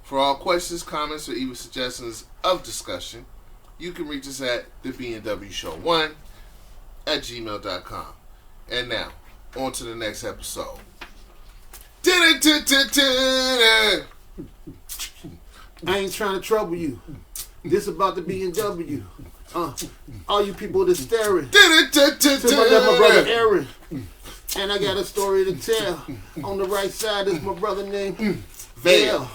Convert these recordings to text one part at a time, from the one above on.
For all questions, comments, or even suggestions of discussion, you can reach us at the B&W Show 1 at gmail.com. And now, on to the next episode. I ain't trying to trouble you. This about the B&W. All you people that's staring. My brother Aaron. And I got a story to tell. On the right side is my brother named Vale.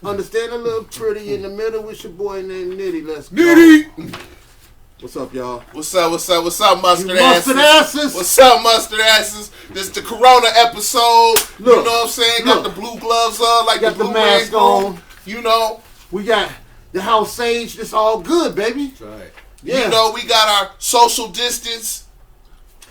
Understand a little pretty. In the middle with your boy named Nitty. Let's go. Nitty! What's up, y'all? What's up, mustard asses? What's up, mustard asses? This is the Corona episode. Look, you know what I'm saying? Got the blue gloves on, like got the blue mask on. You know. We got the house sage. It's all good, baby. That's right. Yeah. You know, we got our social distance.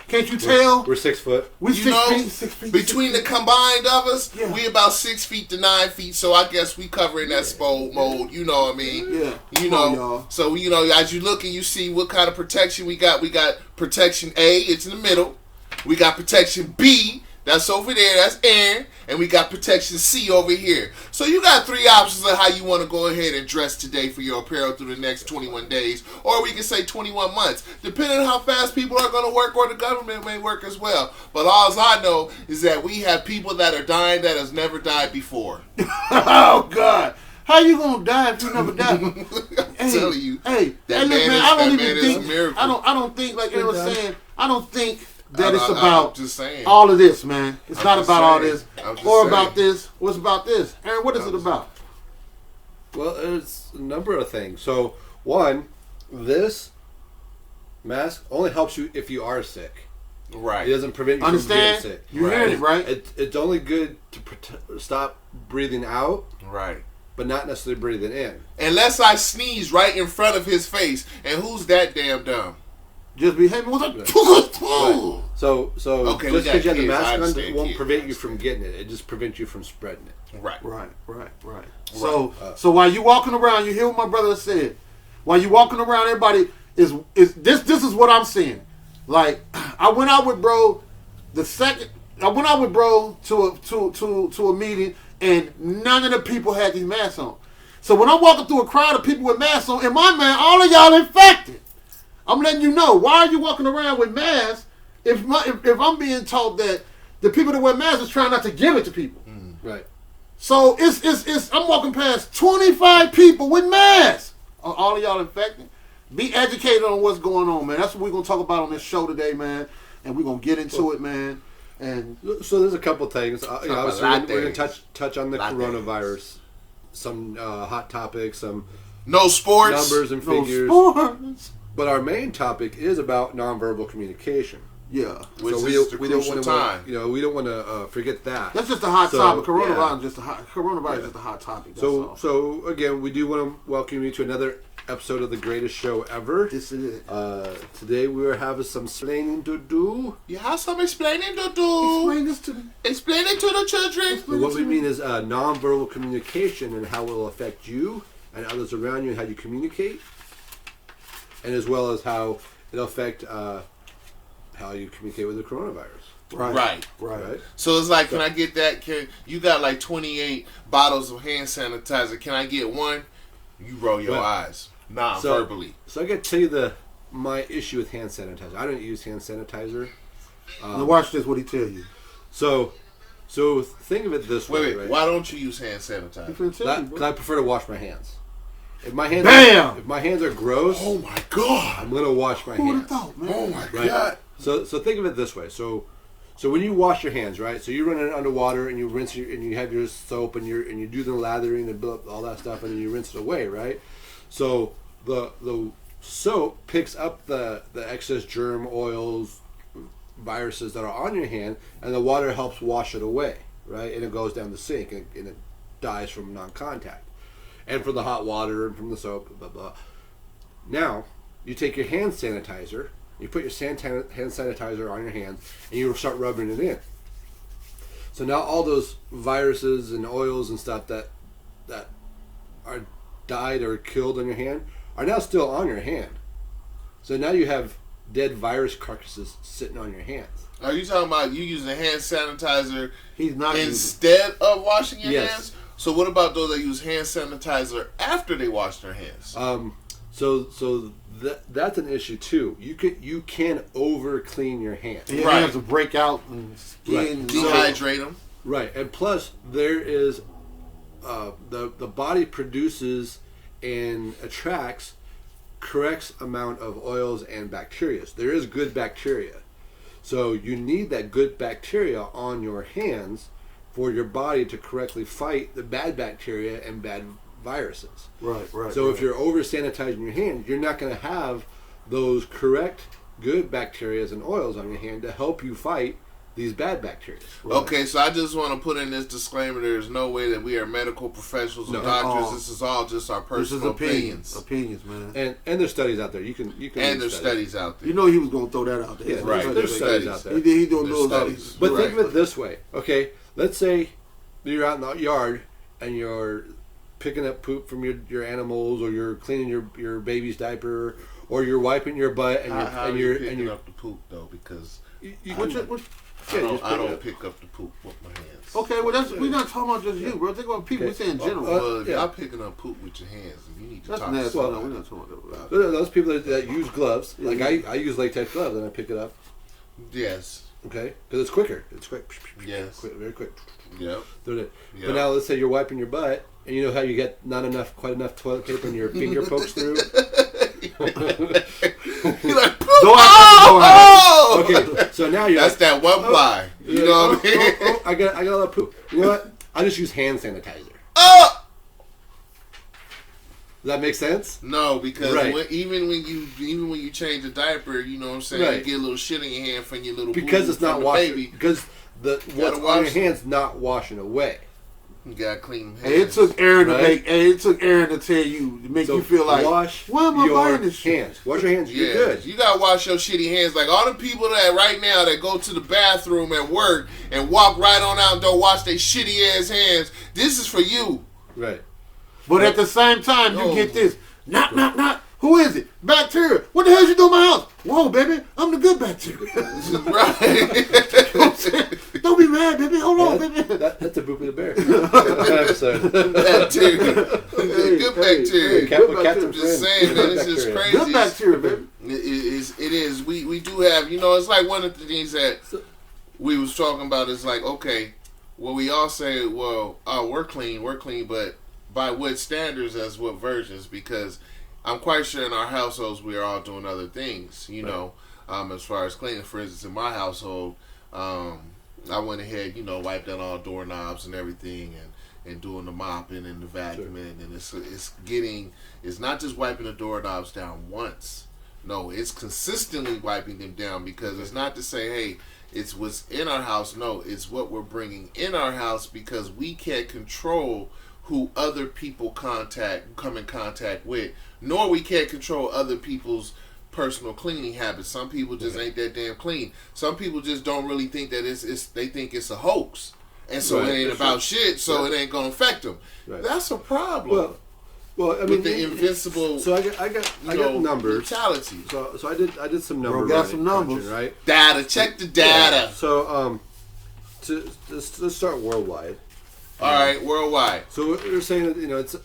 Can't you tell? We're 6 foot. We you know, 6 feet. Between the combined of us, we about 6 feet to 9 feet. So I guess we covering that spole mode. You know what I mean? Yeah. You know. So you know, as you look and you see what kind of protection we got. We got protection A. It's in the middle. We got protection B. That's over there. That's Aaron. And we got protection C over here. So you got 3 options of how you want to go ahead and dress today for your apparel through the next 21 days. Or we can say 21 months. Depending on how fast people are going to work or the government may work as well. But all I know is that we have people that are dying that has never died before. Oh, God. How you going to die if you never die? I'm telling you. Hey, that man, I don't even think, I don't think, like Aaron was saying, I don't think that it's I'm about just saying. all of this, man. It's not about all this. Or about saying. this. What's about this? Aaron, what is it about? Well, it's a number of things. So, one, this mask only helps you if you are sick. Right. It doesn't prevent you from being sick. You're hearing it, right? It's only good to stop breathing out. Right. But not necessarily breathing in. Unless I sneeze right in front of his face. And who's that damn dumb? Just behaving with right. So okay, just because you have the mask on, it won't prevent you from getting it. It just prevents you from spreading it. Right. So while you walking around, you hear what my brother said. While you walking around, everybody is this is what I'm seeing. Like I went out with bro to a meeting, and none of the people had these masks on. So when I'm walking through a crowd of people with masks on, in my mind, all of y'all infected. I'm letting you know. Why are you walking around with masks if I'm being told that the people that wear masks is trying not to give it to people? Right. So it's I'm walking past 25 people with masks. Are all of y'all infected? Be educated on what's going on, man. That's what we're gonna talk about on this show today, man. And we're gonna get into it, man. And so there's a couple things. Obviously, we're gonna touch on the coronavirus, some hot topics, some no sports, numbers and figures. Sports. But our main topic is about nonverbal communication. Yeah, which so is we don't want to, we don't want to forget that. That's just a hot topic. Coronavirus is just a hot topic. So again, we do want to welcome you to another episode of the greatest show ever. This is it. Today we are having some explaining to do. You have some explaining to do. Explain it to the children. So what we mean is nonverbal communication and how it will affect you and others around you and how you communicate. And as well as how it'll affect how you communicate with the coronavirus. Right. So it's like, can I get that? You got like 28 bottles of hand sanitizer. Can I get one? You roll your eyes non-verbally. So I got to tell you my issue with hand sanitizer. I don't use hand sanitizer. Now watch this. What he tell you. So think of it this way. Wait. Right? Why don't you use hand sanitizer? Because I prefer to wash my hands. If my hands are gross, oh my god, I'm gonna wash my hands. Oh my god. So think of it this way. So when you wash your hands, right? So you run it underwater and you rinse and you have your soap and you do the lathering and all that stuff and then you rinse it away, right? So the soap picks up the excess germ, oils, viruses that are on your hand, and the water helps wash it away, right? And it goes down the sink and it dies from non-contact. And from the hot water and from the soap, blah, blah. Now, you take your hand sanitizer, you put your hand sanitizer on your hands, and you start rubbing it in. So now all those viruses and oils and stuff that are died or killed on your hand are now still on your hand. So now you have dead virus carcasses sitting on your hands. Are you talking about you using hand sanitizer instead of washing your hands? So what about those that use hand sanitizer after they wash their hands? So that's an issue too. You can over clean your hands. Your Right. hands will break out and skin. Right. And Dehydrate them. Right, and plus there is the body produces and attracts correct amount of oils and bacteria. There is good bacteria, so you need that good bacteria on your hands for your body to correctly fight the bad bacteria and bad viruses. Right. So if you're over sanitizing your hands, you're not going to have those correct good bacteria and oils on your hand to help you fight these bad bacteria. Right. Okay, so I just want to put in this disclaimer: there's no way that we are medical professionals or doctors. This is all just our personal opinions. Opinions, man. And there's studies out there. You can And there's studies out there. You know he was gonna throw that out there. Yeah, Right. There's studies out there. He doing There's those studies. studies. But Right. think of it this way, okay? Let's say you're out in the yard and you're picking up poop from your animals, or you're cleaning your baby's diaper, or you're wiping your butt and How are you're you picking up the poop though? Because I don't pick up the poop with my hands. Okay, well we're not talking about just you, bro. Think about people. Okay. We're saying general. Well, if yeah. y'all picking up poop with your hands, you need to That's talk nasty. to No, somebody. we're not talking about that. those people that use gloves, like I use latex gloves and I pick it up, Yes. okay? Because it's quicker. It's quick. Yes. Quick, very quick. Yep. Throw it. Yep. But now let's say you're wiping your butt, and you know how you get quite enough toilet paper, and your finger pokes through. You're like, poop! Oh! Okay, so now you're That's that one ply. You know what I mean? I got a lot of poop. You know what? I just use hand sanitizer. Oh! Does that make sense? No, because Right. even when you change a diaper, you know what I'm saying, Right. you get a little shit in your hand from your little Because boo-boo it's not from the washing. baby. Because what's on your hands not washing away. You gotta clean them Hey, hands. it took Aaron Right. to tell you to make So you feel like wash why am I your buying this shit? hands. Wash your hands. You're Yeah, good. you gotta wash your shitty hands. Like all the people that right now that go to the bathroom at work and walk right on out and don't wash their shitty ass hands. This is for you. Right. But at the same time, you Oh. get this. Knock. Who is it? Bacteria. What the hell you doing in my house? Whoa, baby. I'm the good bacteria. Right. Don't be mad, baby. Hold on, baby. That's a boop of the bear. episode. Bacteria. Good bacteria. Captain I'm just saying, man, it's just crazy. Good bacteria, baby. It is. We do have, it's like one of the things that we was talking about is like, okay, well, we all say, well, we're clean, but by what standards as what versions? Because I'm quite sure in our households we are all doing other things, as far as cleaning. For instance, in my household, I went ahead, wiped down all doorknobs and everything, and doing the mopping and the vacuuming, and it's not just wiping the doorknobs down once. No, it's consistently wiping them down, because it's not to say, hey, it's what's in our house. No, it's what we're bringing in our house, because we can't control who other people come in contact with, nor we can't control other people's personal cleaning habits. Some people just ain't that damn clean. Some people just don't really think that they think it's a hoax, and so it ain't about shit, so it ain't gonna affect them. Right. That's a problem. Well, I mean, with the invincible, so I got numbers. brutality. So I did some numbers. Got some numbers, crunching, right? Data, check the data. Yeah. So let's start worldwide. All right, worldwide. So we're saying that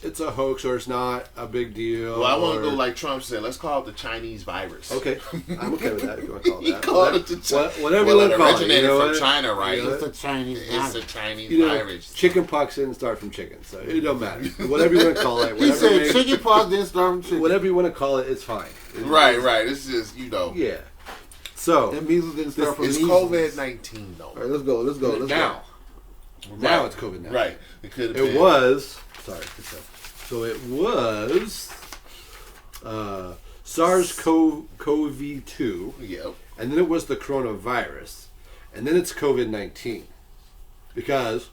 it's a hoax, or it's not a big deal. Well, I want to go like Trump said. Let's call it the Chinese virus. Okay, I'm okay with that. If you want to call it He that, called it the whatever you want to call it. originated You know from what? China, right? You know It's a Chinese It's virus. a Chinese virus. Chicken pox didn't start from chicken, so it don't matter. Whatever you want to call it, He whatever, said chicken pox didn't start from chicken. whatever you want to call it, it's fine. Right. It's just Yeah. So And measles didn't start from it's measles. COVID-19 though. All right, let's go. now, now it's COVID-19. Right. It could have It been. was so it was SARS-CoV-2, Yep. and then it was the coronavirus, and then it's COVID-19, because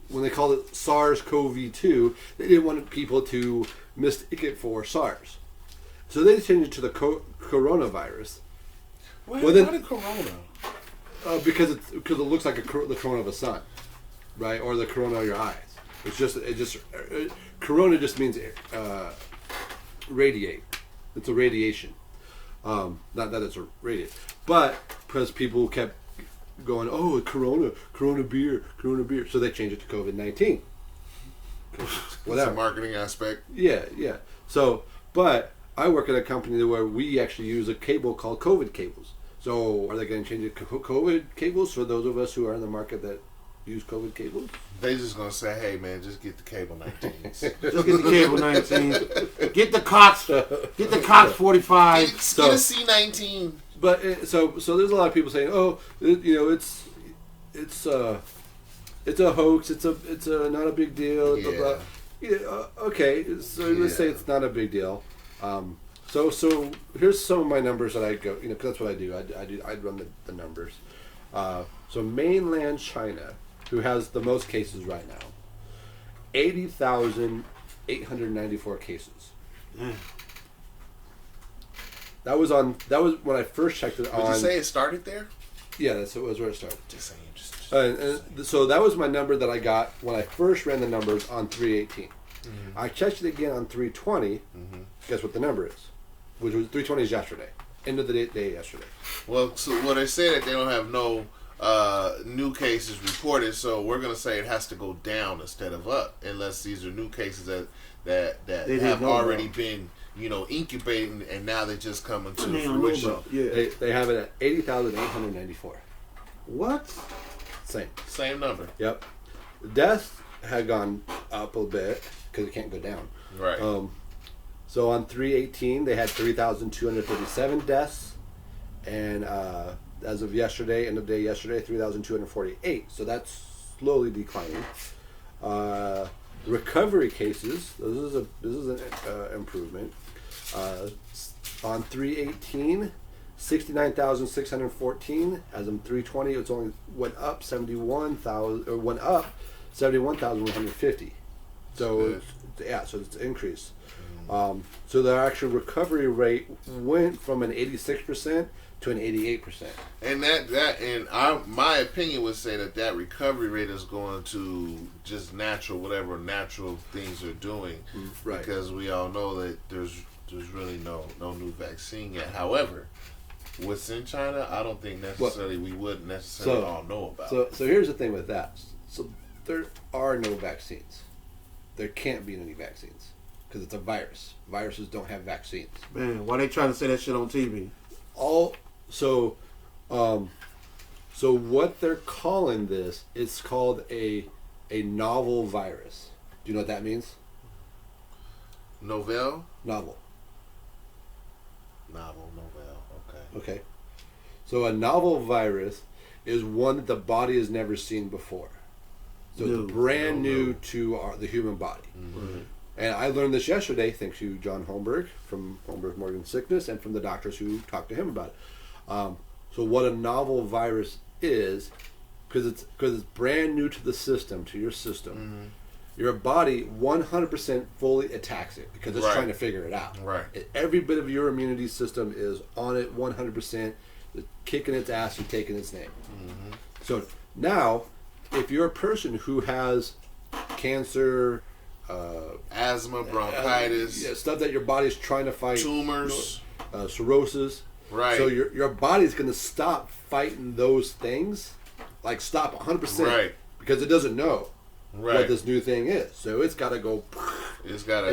when they called it SARS-CoV-2, they didn't want people to mistake it for SARS, so they changed it to the coronavirus. Why Well, then- the corona? Because it looks like the corona of a sun, right, or the corona of your eyes. Corona just means radiate. It's a radiation. Not that it's a radiate, but because people kept going, oh, corona beer, so they changed it to COVID-19. whatever. It's a marketing aspect. Yeah. So, but I work at a company where we actually use a cable called COVID cables. So, are they going to change it to COVID cables for those of us who are in the market that use COVID cables? They just gonna say, "Hey man, just get the cable 19s. Just get the cable 19. Get the Cox 45. Get a C19." But so there's a lot of people saying, "Oh, it's a hoax. It's a not a big deal." Yeah. Blah, blah. Yeah. Okay. So let's say it's not a big deal. So here's some of my numbers that I go. Because that's what I do. I run the numbers. So mainland China, who has the most cases right now, 80,894 cases. Mm. That was when I first checked it on. Did you say it started there? Yeah, that was where it started. Just saying. So that was my number that I got when I first ran the numbers on 3/18. Mm-hmm. I checked it again on 3/20. Mm-hmm. Guess what the number is? Which was 3/20 is yesterday. End of the day yesterday. Well, so they say that they don't have no new cases reported, so we're gonna say it has to go down instead of up, unless these are new cases that have already been incubating, and now they're just coming to fruition. Yeah. They have it at 80,894. What? Same number. Yep. Deaths had gone up a bit because it can't go down. Right. So on 3/18 they had 3,237 deaths, and as of yesterday, end of day yesterday, 3,248. So that's slowly declining. Recovery cases. This is an improvement. On 3/18. 69,614. As of 3/20, it's only went up 71,150. So it's increased. So the actual recovery rate went from an 86% to an 88%. And my opinion would say that recovery rate is going to just whatever natural things are doing, right? Because we all know that there's really no new vaccine yet. However, what's in China, I don't think necessarily we wouldn't necessarily all know about. So here's the thing with that. So there are no vaccines. There can't be any vaccines because it's a virus. Viruses don't have vaccines. Man, why they trying to say that shit on TV? So what they're calling this, it's called a novel virus. Do you know what that means? Novel. Okay. So a novel virus is one that the body has never seen before. So it's brand new to the human body. Mm-hmm. And I learned this yesterday thanks to John Holmberg from Holmberg Morgan Sickness and from the doctors who talked to him about it. So what a novel virus is, because it's brand new to the system, to your system, mm-hmm. Your body 100% fully attacks it because it's trying to figure it out. Right. Every bit of your immunity system is on it 100%, kicking its ass and taking its name. Mm-hmm. So now, if you're a person who has cancer, asthma, bronchitis, stuff that your body's trying to fight, tumors, cirrhosis, right? So your body's going to stop fighting those things, like stop 100%, right? Because it doesn't know. Right. What this new thing is. So it's got to go. It's got to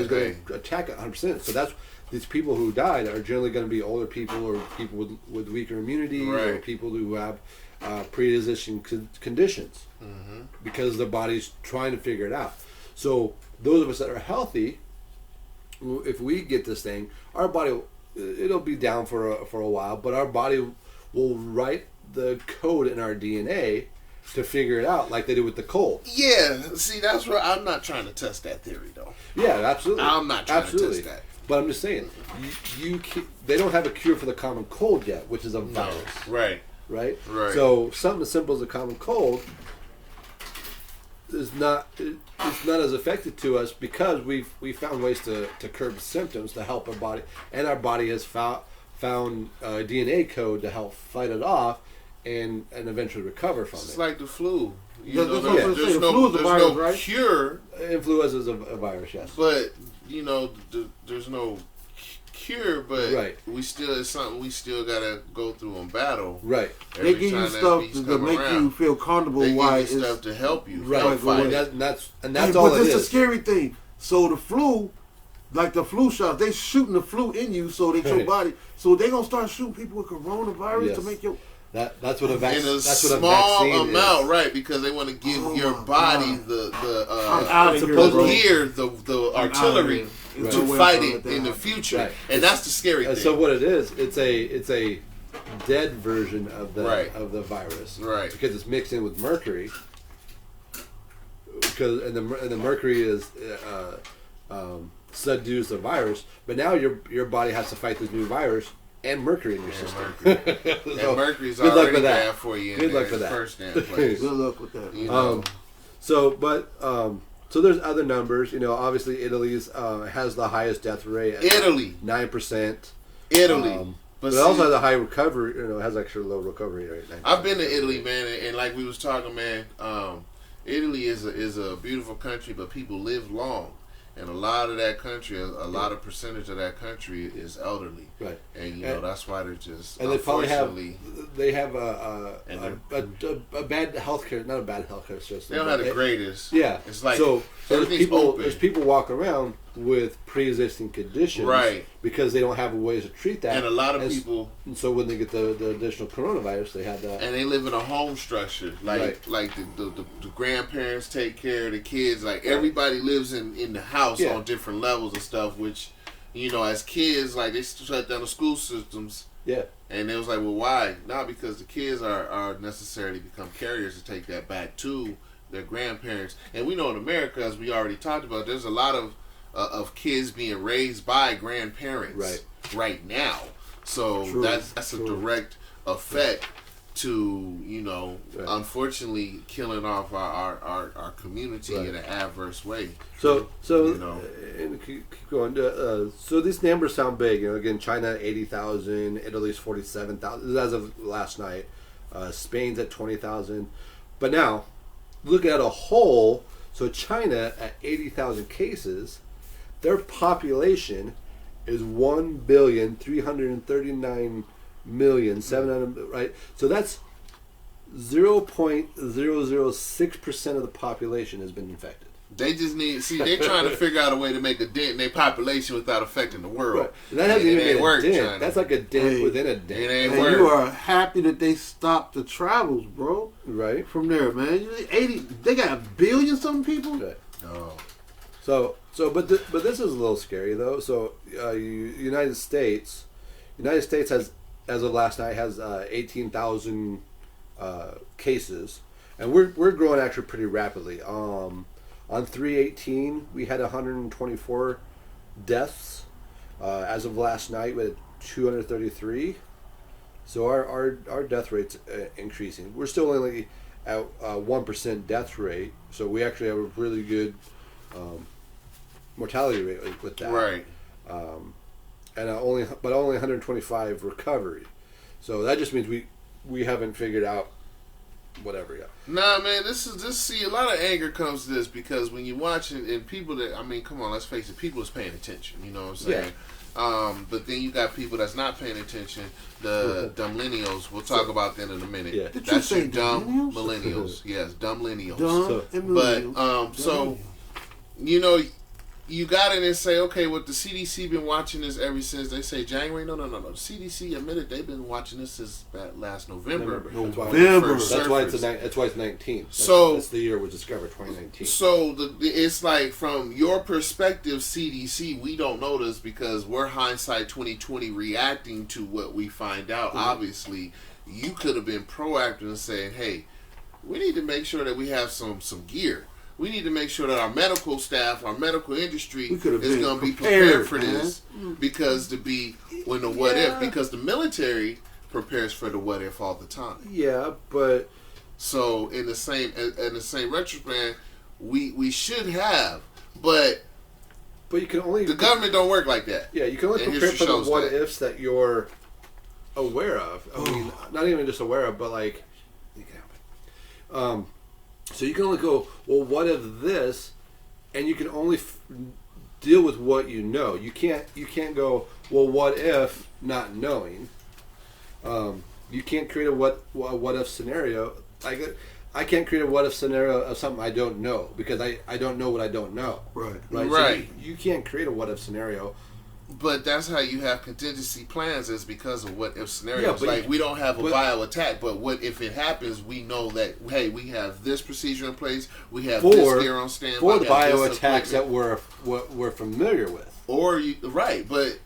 attack it 100%. So that's these people who died are generally going to be older people or people with weaker immunity or people who have pre-existing conditions because their body's trying to figure it out. So those of us that are healthy, if we get this thing, our body it'll be down for a while, but our body will write the code in our DNA to figure it out like they did with the cold. Yeah, see, that's where I'm not trying to test that theory, though. Yeah, absolutely. I'm not trying to test that. But I'm just saying, they don't have a cure for the common cold yet, which is a virus. Right. So something as simple as a common cold is not as effective to us because we found ways to curb symptoms to help our body, and our body has found a DNA code to help fight it off. And eventually recover from it. It's like the flu. There's no cure. Influenza is a virus, yes. But, there's no cure, but Right. it's something we still gotta go through and battle. Right. They give you stuff to make you feel comfortable. They why give you stuff to help you. Right. Help fight it. And that's hey, all but it this is. is the scary thing. So the flu, like the flu shot, they shooting the flu in you so that your body. So they gonna start shooting people with coronavirus to make your. That's what a vaccine. In a that's what a small vaccine amount, is. right? Because they want to give your body the artillery Right. to fight it in the future, Right. and that's the scary thing. So what it is, it's a dead version of the virus, right? Because it's mixed in with mercury. Because and the mercury is subdues the virus, but now your body has to fight this new virus and mercury in your system. And mercury's already bad for you. Good luck for the that. First damn place. Good luck with that. You know. So there's other numbers. You know, obviously Italy's has the highest death rate. Italy, 9%. Italy. But it also has a high recovery. You know, it has actually a low recovery rate. 9%. I've been to Italy, man, and like we was talking, man. Italy is a beautiful country, but people live long. And a lot of that country, a lot of percentage of that country is elderly, right? And you know that's why they're just. And they probably have a bad healthcare, not a bad healthcare system. They don't have the greatest. Yeah, it's like so everything's there's people walking around with pre-existing conditions, right? Because they don't have ways to treat that, and a lot of people. And so when they get the additional coronavirus, they have that, and they live in a home structure, like the grandparents take care of the kids, like everybody lives in the house on different levels of stuff, which, you know, as kids, like they shut down the school systems. Yeah. And it was like, well, why? Not because the kids are necessarily become carriers to take that back to their grandparents. And we know in America, as we already talked about, there's a lot of kids being raised by grandparents right now. So that's a direct effect to, you know, unfortunately killing off our community in an adverse way. So you know, and keep going. So these numbers sound big. You know, again, China 80,000, Italy's 47,000 as of last night. Spain's at 20,000. But now, look at a whole. So China at 80,000 cases, their population is 1,339,700,000. Right. So that's 0.006% of the population has been infected. They just they're trying to figure out a way to make a dent in their population without affecting the world. Right. That hasn't even been a dent. China. That's like a dent within a dent. It ain't you are happy that they stopped the travels, bro. Right. From there, man. 80, they got 1 billion something people. Right. Oh. But this is a little scary though. So United States has, as of last night, has 18,000 cases, and we're growing actually pretty rapidly. On 3/18, we had 124 deaths. As of last night, we had 233. So our death rate's increasing. We're still only at 1% death rate, so we actually have a really good mortality rate with that. Right. And only 125 recovery. So that just means we haven't figured out whatever yet. Nah, man, see, a lot of anger comes to this because when you watch it, and people that, I mean, come on, let's face it, people is paying attention, you know what I'm saying? Yeah. But then you got people that's not paying attention, the dumb millennials. We'll talk about that in a minute. Yeah. Did that's you say your dumb millennials? millennials. Yes, dumb millennials. Millennials. You know, you got it and say, okay, well, the CDC been watching this ever since, they say January. No. The CDC admitted they've been watching this since last November. That's why it's 19. That's the year it was discovered, 2019. So it's like, from your perspective, CDC, we don't know this because we're hindsight 2020 reacting to what we find out. Mm-hmm. Obviously, you could have been proactive and saying, hey, we need to make sure that we have some gear. We need to make sure that our medical staff, our medical industry is going to be prepared for this, because because the military prepares for the what if all the time. Yeah, but so in the same retrospect, we should have, but you can only, the government don't work like that. Yeah, you can only prepare for the what ifs that you're aware of. I mean, not even just aware of, but like, so you can only go, well, what if this, and you can only deal with what you know. You can't go, well, what if, not knowing. You can't create a what if scenario. I can't create a what if scenario of something I don't know because I don't know what I don't know. Right. So you can't create a what if scenario. But that's how you have contingency plans, is because of what if scenarios. Yeah, like, we don't have a bio attack, but what if it happens? We know that, hey, we have this procedure in place, we have this gear on standby. For the bio attacks that we're familiar with. But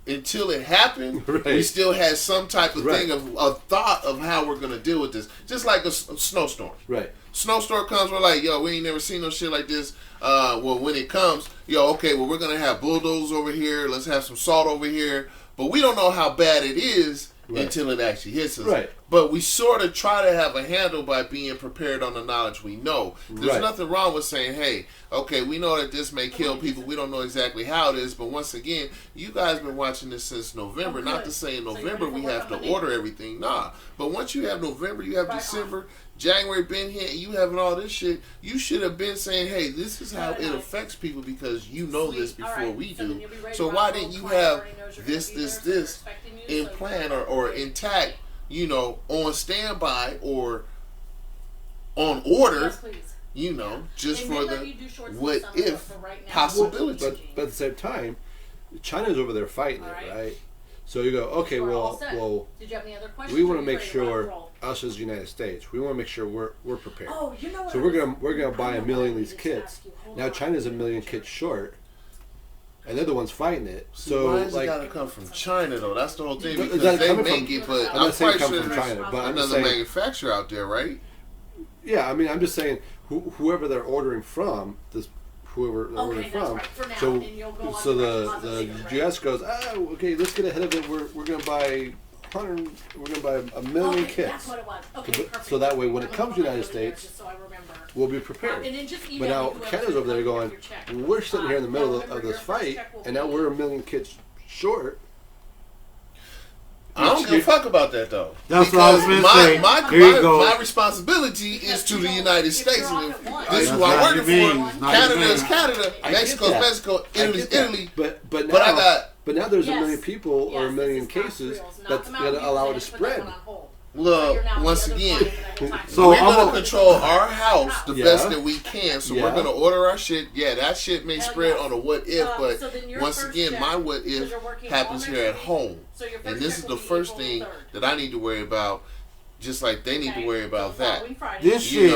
until it happened, right. we still had some type of thing of a thought of how we're going to deal with this. Just like a snowstorm. Right. Snowstorm comes, we're like, yo, we ain't never seen no shit like this. Well, when it comes, okay, well, we're going to have bulldozers over here. Let's have some salt over here. But we don't know how bad it is until it actually hits us. Right. But we sort of try to have a handle by being prepared on the knowledge we know. There's nothing wrong with saying, hey, okay, we know that this may kill people. We don't know exactly how it is. But once again, you guys been watching this since November. Not to say in November we have to order everything. Nah. But once you have November, you have December, January been here, and you having all this shit, you should have been saying, hey, this is how it affects people because you know this before we do. So why didn't you have this in plan or intact, on standby or on order, just for the what if possibility. But at the same time, China's over there fighting it, right? So you go, okay, well, did you have any other questions? we want to make sure, us as the United States, we want to make sure we're prepared. Oh, you know what? So we're gonna buy 1 million of these kits. Now China's 1 million kits short, and they're the ones fighting it. So why is it gotta come from China though? That's the whole thing. Because they make it, but I'm not saying quite come sure from there's China, but I'm another manufacturer out there, right? Yeah, I mean, I'm just saying whoever they're ordering from, whoever they're ordering from. Right, for now, so the U.S. goes, okay, let's get ahead of it. We're gonna buy 100. We're gonna buy 1 million kits. That's what it was. Okay, perfect. So that way, when it comes to the United States, we'll be prepared. But now Canada's over there going, we're sitting here in the middle of this fight, and now we're 1 million kits short. I don't give a fuck about that though. That's what I was going to say. My responsibility is to the United States. And this is who I'm working for. Canada is Canada. Mexico is Mexico. Italy is Italy. But now there's 1 million people or 1 million cases that's going to allow it to spread. Look, once again, so we're going to control our house the best that we can. So we're going to order our shit. Yeah, that shit may spread on a what if, but once again, my what if happens here at home. And this is the first thing that I need to worry about, just like they need to worry about that. This shit,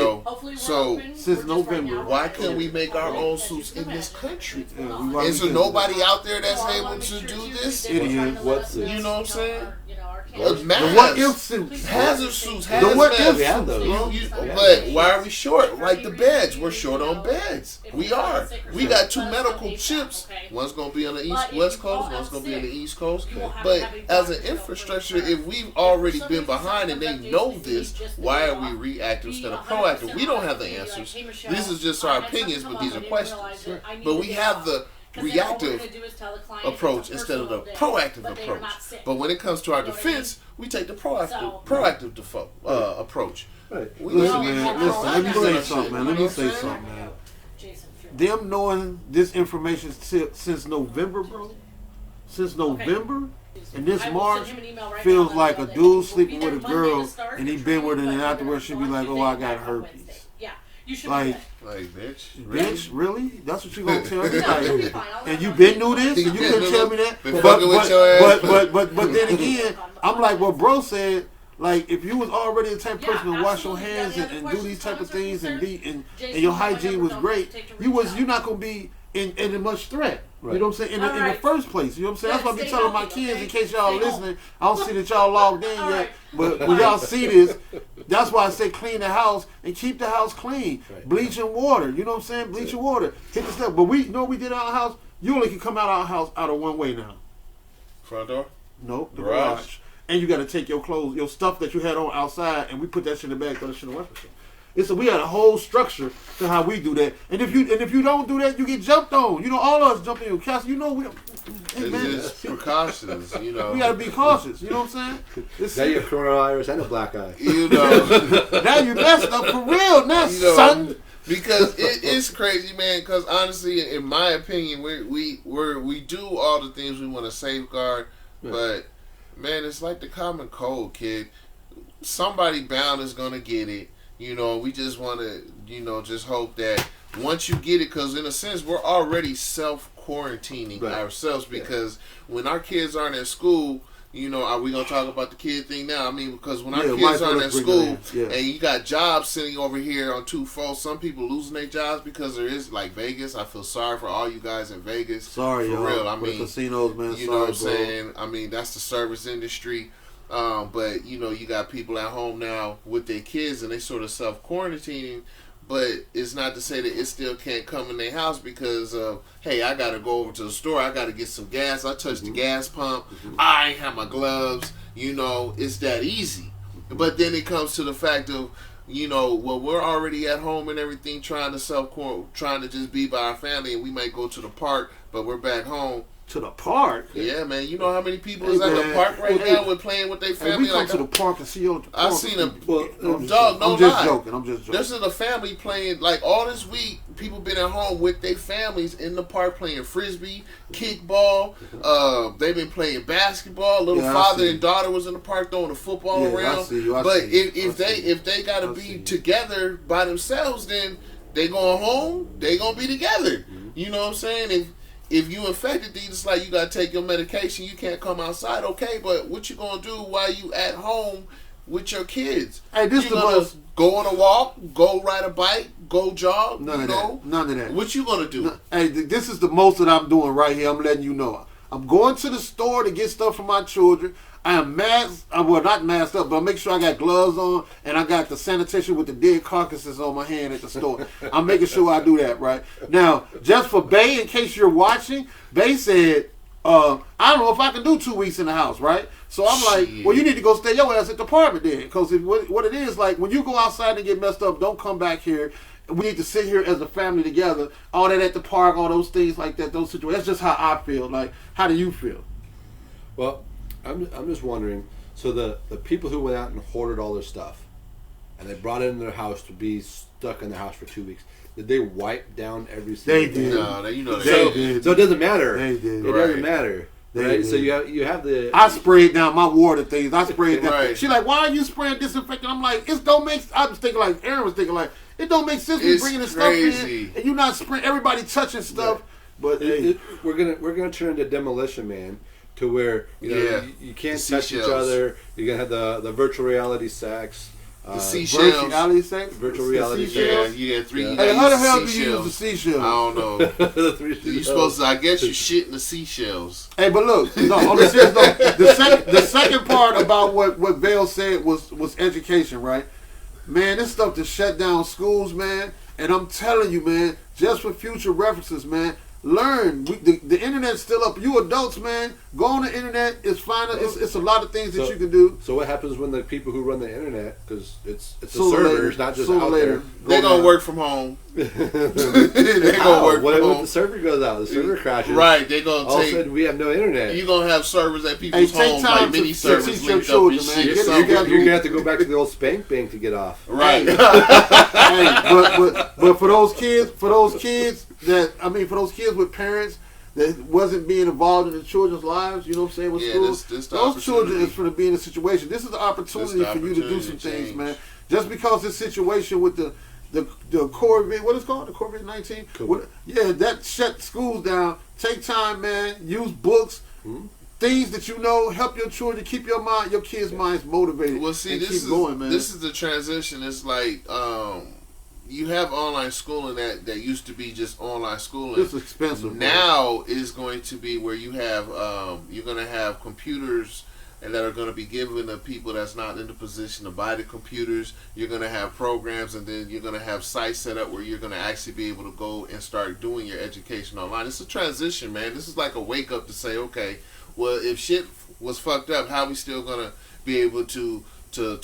so since November, why can't we make our own suits in this country? Is there nobody out there that's able to do this? What's this? You know what I'm saying? The what if suits, hazard suits, the what if suits. But why are we short? Like the beds, we're short on beds. We are. We got 2 medical chips. One's gonna be on the West Coast. One's gonna be on the East Coast. But as an infrastructure, if we've already been behind and they know this, why are we reactive instead of proactive? We don't have the answers. This is just our opinions, but these are questions. But we have the reactive approach instead of the proactive approach. But when it comes to our defense, we take the proactive approach. Right. Listen, let me say something, man. Them knowing this information since November, bro. Since November, and this March feels like a dude sleeping with a girl, and he been with her, and afterwards she be like, "Oh, I got herpes." Like, bitch, really? That's what you gonna tell me? Like, and you been knew this, and you couldn't tell me that. But then again, I'm like what bro said. Like, if you was already the type of person to wash your hands and do these type of things and your hygiene was great, you're not gonna be in much threat. Right. You know what I'm saying? In the first place. You know what I'm saying? That's what I be telling my kids, in case y'all listening. I don't see that y'all logged in yet. But when y'all see this, that's why I say clean the house and keep the house clean. Right. Bleach and water. You know what I'm saying? Bleach and water. Hit the stuff. But we know we did our house. You only can come out of our house out of one way now. Front door? Nope. The garage. And you got to take your clothes, your stuff that you had on outside, and we put that shit in the bag, throw that shit in the washing machine. We got a whole structure to how we do that, and if you don't do that, you get jumped on. You know, all of us jump in your castle. You know, it's just precautions. You know, we got to be cautious. You know what I'm saying? Now you have coronavirus and a black eye. You know, now you messed up for real, now son. Because it's crazy, man. Because honestly, in my opinion, we do all the things we want to safeguard, but man, it's like the common cold, kid. Somebody bound is gonna get it. You know, we just want to, just hope that once you get it, because in a sense, we're already self-quarantining ourselves, because when our kids aren't at school, are we going to talk about the kid thing now? I mean, because when our kids aren't at school and you got jobs sitting over here on 2-4, some people losing their jobs because there is, like Vegas. I feel sorry for all you guys in Vegas. Sorry, for real. I mean, the casinos, man. You know what I'm saying? I mean, that's the service industry. But, you got people at home now with their kids and they sort of self-quarantining. But it's not to say that it still can't come in their house because of, hey, I got to go over to the store. I got to get some gas. I touched the gas pump. I ain't have my gloves. It's that easy. But then it comes to the fact of, well, we're already at home and everything trying to just be by our family, and we might go to the park, but we're back home. To the park? Yeah, man. You know how many people is at the park right now with playing with their family? We come to the park and see you at the park. I seen a I'm just joking. This is a family playing, like, all this week, people been at home with their families in the park playing frisbee, kickball. They've been playing basketball. Little father and daughter was in the park throwing the football around. But if they got to be together by themselves, then they going home, they going to be together. You know what I'm saying? If you infected, then it's like you got to take your medication. You can't come outside, okay? But what you going to do while you at home with your kids? Hey, this you going to go on a walk, go ride a bike, go jog? None of that. What you going to do? Hey, this is the most that I'm doing right here. I'm letting you know. I'm going to the store to get stuff for my children. I am masked, well, not masked up, but I make sure I got gloves on and I got the sanitation with the dead carcasses on my hand at the store. I'm making sure I do that, right? Now, just for Bay, in case you're watching, Bay said, I don't know if I can do 2 weeks in the house, right? So I'm like, well, you need to go stay your ass at the apartment then. Because what it is, like, when you go outside and get messed up, don't come back here. We need to sit here as a family together. All that at the park, all those things like that, those situations. That's just how I feel. Like, how do you feel? Well, I'm just wondering, so the people who went out and hoarded all their stuff, and they brought it in their house to be stuck in the house for 2 weeks, did they wipe down every single thing? No, they did. So it doesn't matter. They did. It doesn't matter. Right? So you have the... I sprayed down my water things. I sprayed down. Right. She's like, why are you spraying disinfectant? I'm like, it don't make... I was thinking like, Aaron was thinking like, it don't make sense me bringing this stuff in and you're not spraying, everybody touching stuff. But we're gonna turn into Demolition Man, to where you can't touch each other. You're gonna have the virtual reality sex. The seashells. Virtual reality sex. Yeah, three. Yeah. Hey, how the hell do you use the seashells? I don't know. You supposed to? I guess you shit in the seashells. Hey, but look, no. On the serious note, the second part about what Vale said was education, right? Man, this stuff to shut down schools, man. And I'm telling you, man, just for future references, man. Learn. The internet's still up. You adults, man, go on the internet. It's fine. It's a lot of things that you can do. So what happens when the people who run the internet, because it's the servers, not just out there, they're gonna work from home. They're gonna work from home. When the server goes out, the server crashes. Right. They're gonna all of a sudden we have no internet. You're gonna have servers at people's homes, like mini servers linked up and shit. You're gonna have to go back to the old spank bank to get off. Right. But for those kids for those kids with parents that wasn't being involved in the children's lives, you know what I'm saying, with schools, those children is going to be in a situation. This is the opportunity for you to do some things, man. Just because this situation with the COVID, what is it called? The COVID-19? Yeah, that shut schools down. Take time, man. Use books. Things that you know, help your children, keep your kids' minds motivated. Well, see, this is the transition. It's like you have online schooling that used to be just online schooling. It's expensive. Now is going to be where you have you're going to have computers and that are going to be given to people that's not in the position to buy the computers. You're going to have programs, and then you're going to have sites set up where you're going to actually be able to go and start doing your education online. It's a transition, man. This is like a wake up to say, okay, well, if shit was fucked up, how we still going to be able to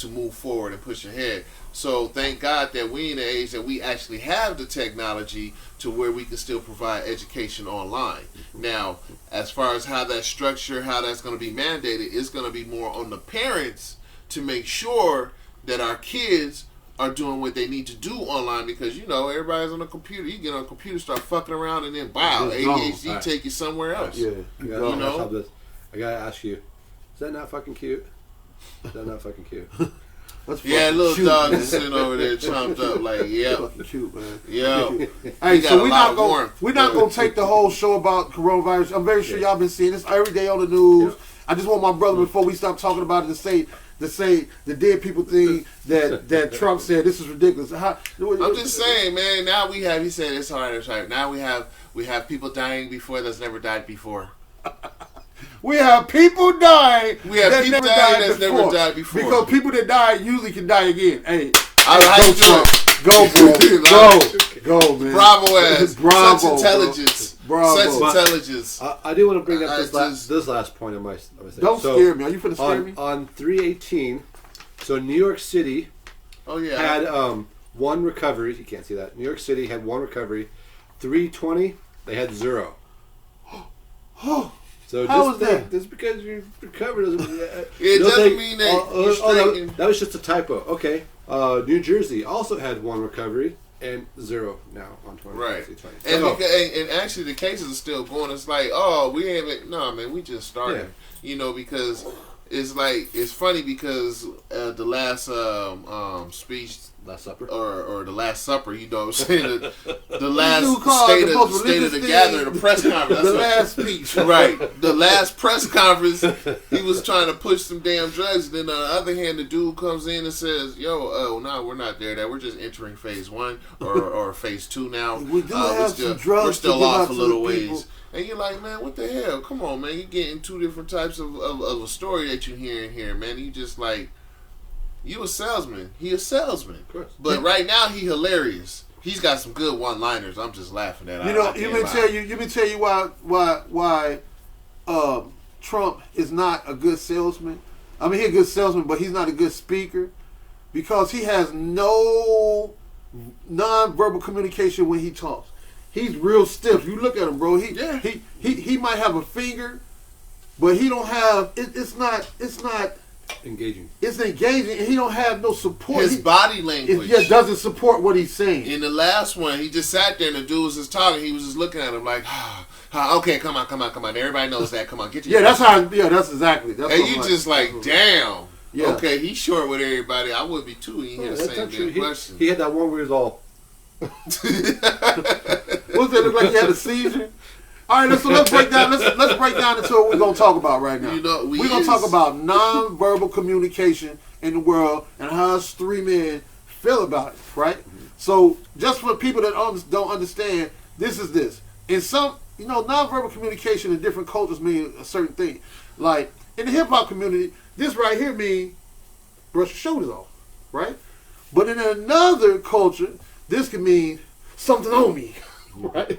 move forward and push ahead? So thank God that we in the age that we actually have the technology to where we can still provide education online. Now, as far as how that's structured, how that's going to be mandated, it's going to be more on the parents to make sure that our kids are doing what they need to do online because, you know, everybody's on a computer. You get on a computer, start fucking around, and then, wow, ADHD take you somewhere else. Yeah. I gotta ask you, is that not fucking cute? Is that not fucking cute? Yeah, little cute, dog man. is sitting over there chomped up like, yeah. Fucking cute, man. Yeah. Hey, got so a we're lot not of going warmth. we're not gonna take the whole show about coronavirus. I'm very sure y'all been seeing this every day on the news. I just want my brother before we stop talking about it to say the dead people thing that Trump said this is ridiculous. I'm just saying, man. Now we have. He said it's hard. It's hard. Now we have people dying before that's never died before. We have people dying. We have people dying that's never died before. Because people that die usually can die again. Hey, I like Trump. Go, bro. Go, man. Bravo ass. Bravo, Such intelligence. Bravo. Such intelligence. I do want to bring up this last point of my thing. Don't scare me. Are you finna scare me? On 3/18, so New York City had one recovery. You can't see that. New York City had one recovery. 3/20, they had 0. So how is that? Just because you recovered doesn't it doesn't mean that you're straight. That was just a typo. Okay. New Jersey also had one recovery and 0 now on 20. Right. 20. And, and actually the cases are still going. It's like, oh, we haven't. No, man, we just started. Yeah. You know, because it's like it's funny because the last speech. Last Supper? Or the Last Supper, you know what I'm saying? The last state of the gathering, the press conference. The last speech. Right. The last press conference, he was trying to push some damn drugs. Then on the other hand, the dude comes in and says, yo, no, we're not there. We're just entering phase 1 or phase 2 now. We do have some drugs. We're still off a little ways. And you're like, man, what the hell? Come on, man. You're getting two different types of a story that you hear in here, man. You just like... You a salesman. He a salesman. Of course. But right now he hilarious. He's got some good one-liners. I'm just laughing at. You know, let me tell you why Trump is not a good salesman. I mean, he's a good salesman, but he's not a good speaker because he has no non-verbal communication when he talks. He's real stiff. You look at him, bro. He might have a finger, but he don't have. It's not engaging. It's engaging, and he don't have no support. His body language doesn't support what he's saying. In the last one, he just sat there, and the dude was just talking. He was just looking at him like, okay, come on. Everybody knows that. Come on, get your that's exactly. That's and you just like, damn. Yeah. Okay, he's short with everybody. I would be too. He had the same damn question. He had that one where he was all. What's that? Look like he had a seizure. All right, so let's break down. Let's break down into what we're gonna talk about right now. You know, we're gonna talk about non-verbal communication in the world and how us three men feel about it. Right. So, just for people that don't understand, this is this. In some, non-verbal communication in different cultures mean a certain thing. Like in the hip hop community, this right here means brush your shoulders off, right? But in another culture, this can mean something on me, right?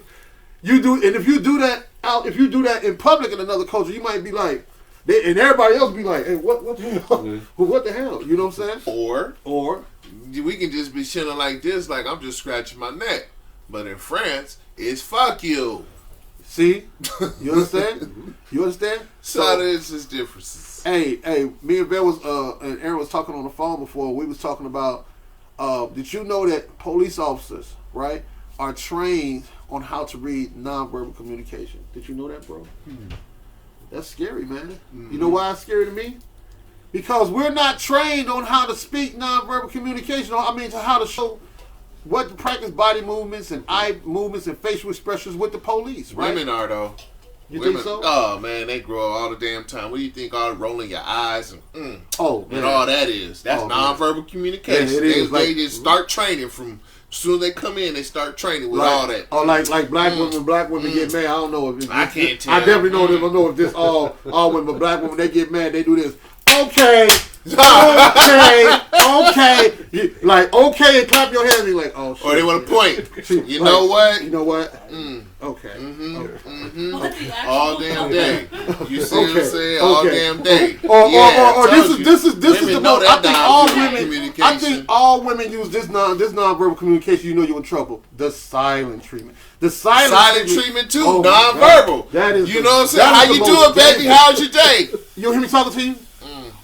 You do, and if you do that in public in another culture, you might be like, and everybody else be like, hey, what the hell? You know what I'm saying? Or we can just be chilling like this, like I'm just scratching my neck. But in France, it's fuck you. See? You understand? So there's just differences. Hey, me and Bear and Aaron was talking on the phone before. We was talking about, did you know that police officers, right, are trained on how to read nonverbal communication? Did you know that, bro? That's scary, man. Mm-hmm. You know why it's scary to me? Because we're not trained on how to speak nonverbal communication. I mean, to how to show what to practice body movements and eye movements and facial expressions with the police, right? Women are, though. Women, think so? Oh, man, they grow all the damn time. What do you think all rolling your eyes and all that is? That's nonverbal communication. Yeah, it is. They just start training from... As soon as they come in, they start training with all that. Oh, like black women get mad. I don't know if I can't tell. I definitely know if this all women, but black women, they get mad. They do this. Okay. And clap your hands. And be like, oh shit. Or they want to point. You know what? Okay. All damn day. You see what I'm saying? All damn day. Or this is the most. I think all women use this nonverbal communication. You know you're in trouble. The silent treatment. The silent treatment too. Nonverbal. That is. You know what I'm saying? How you doing, baby? How's your day? You hear me talking to you?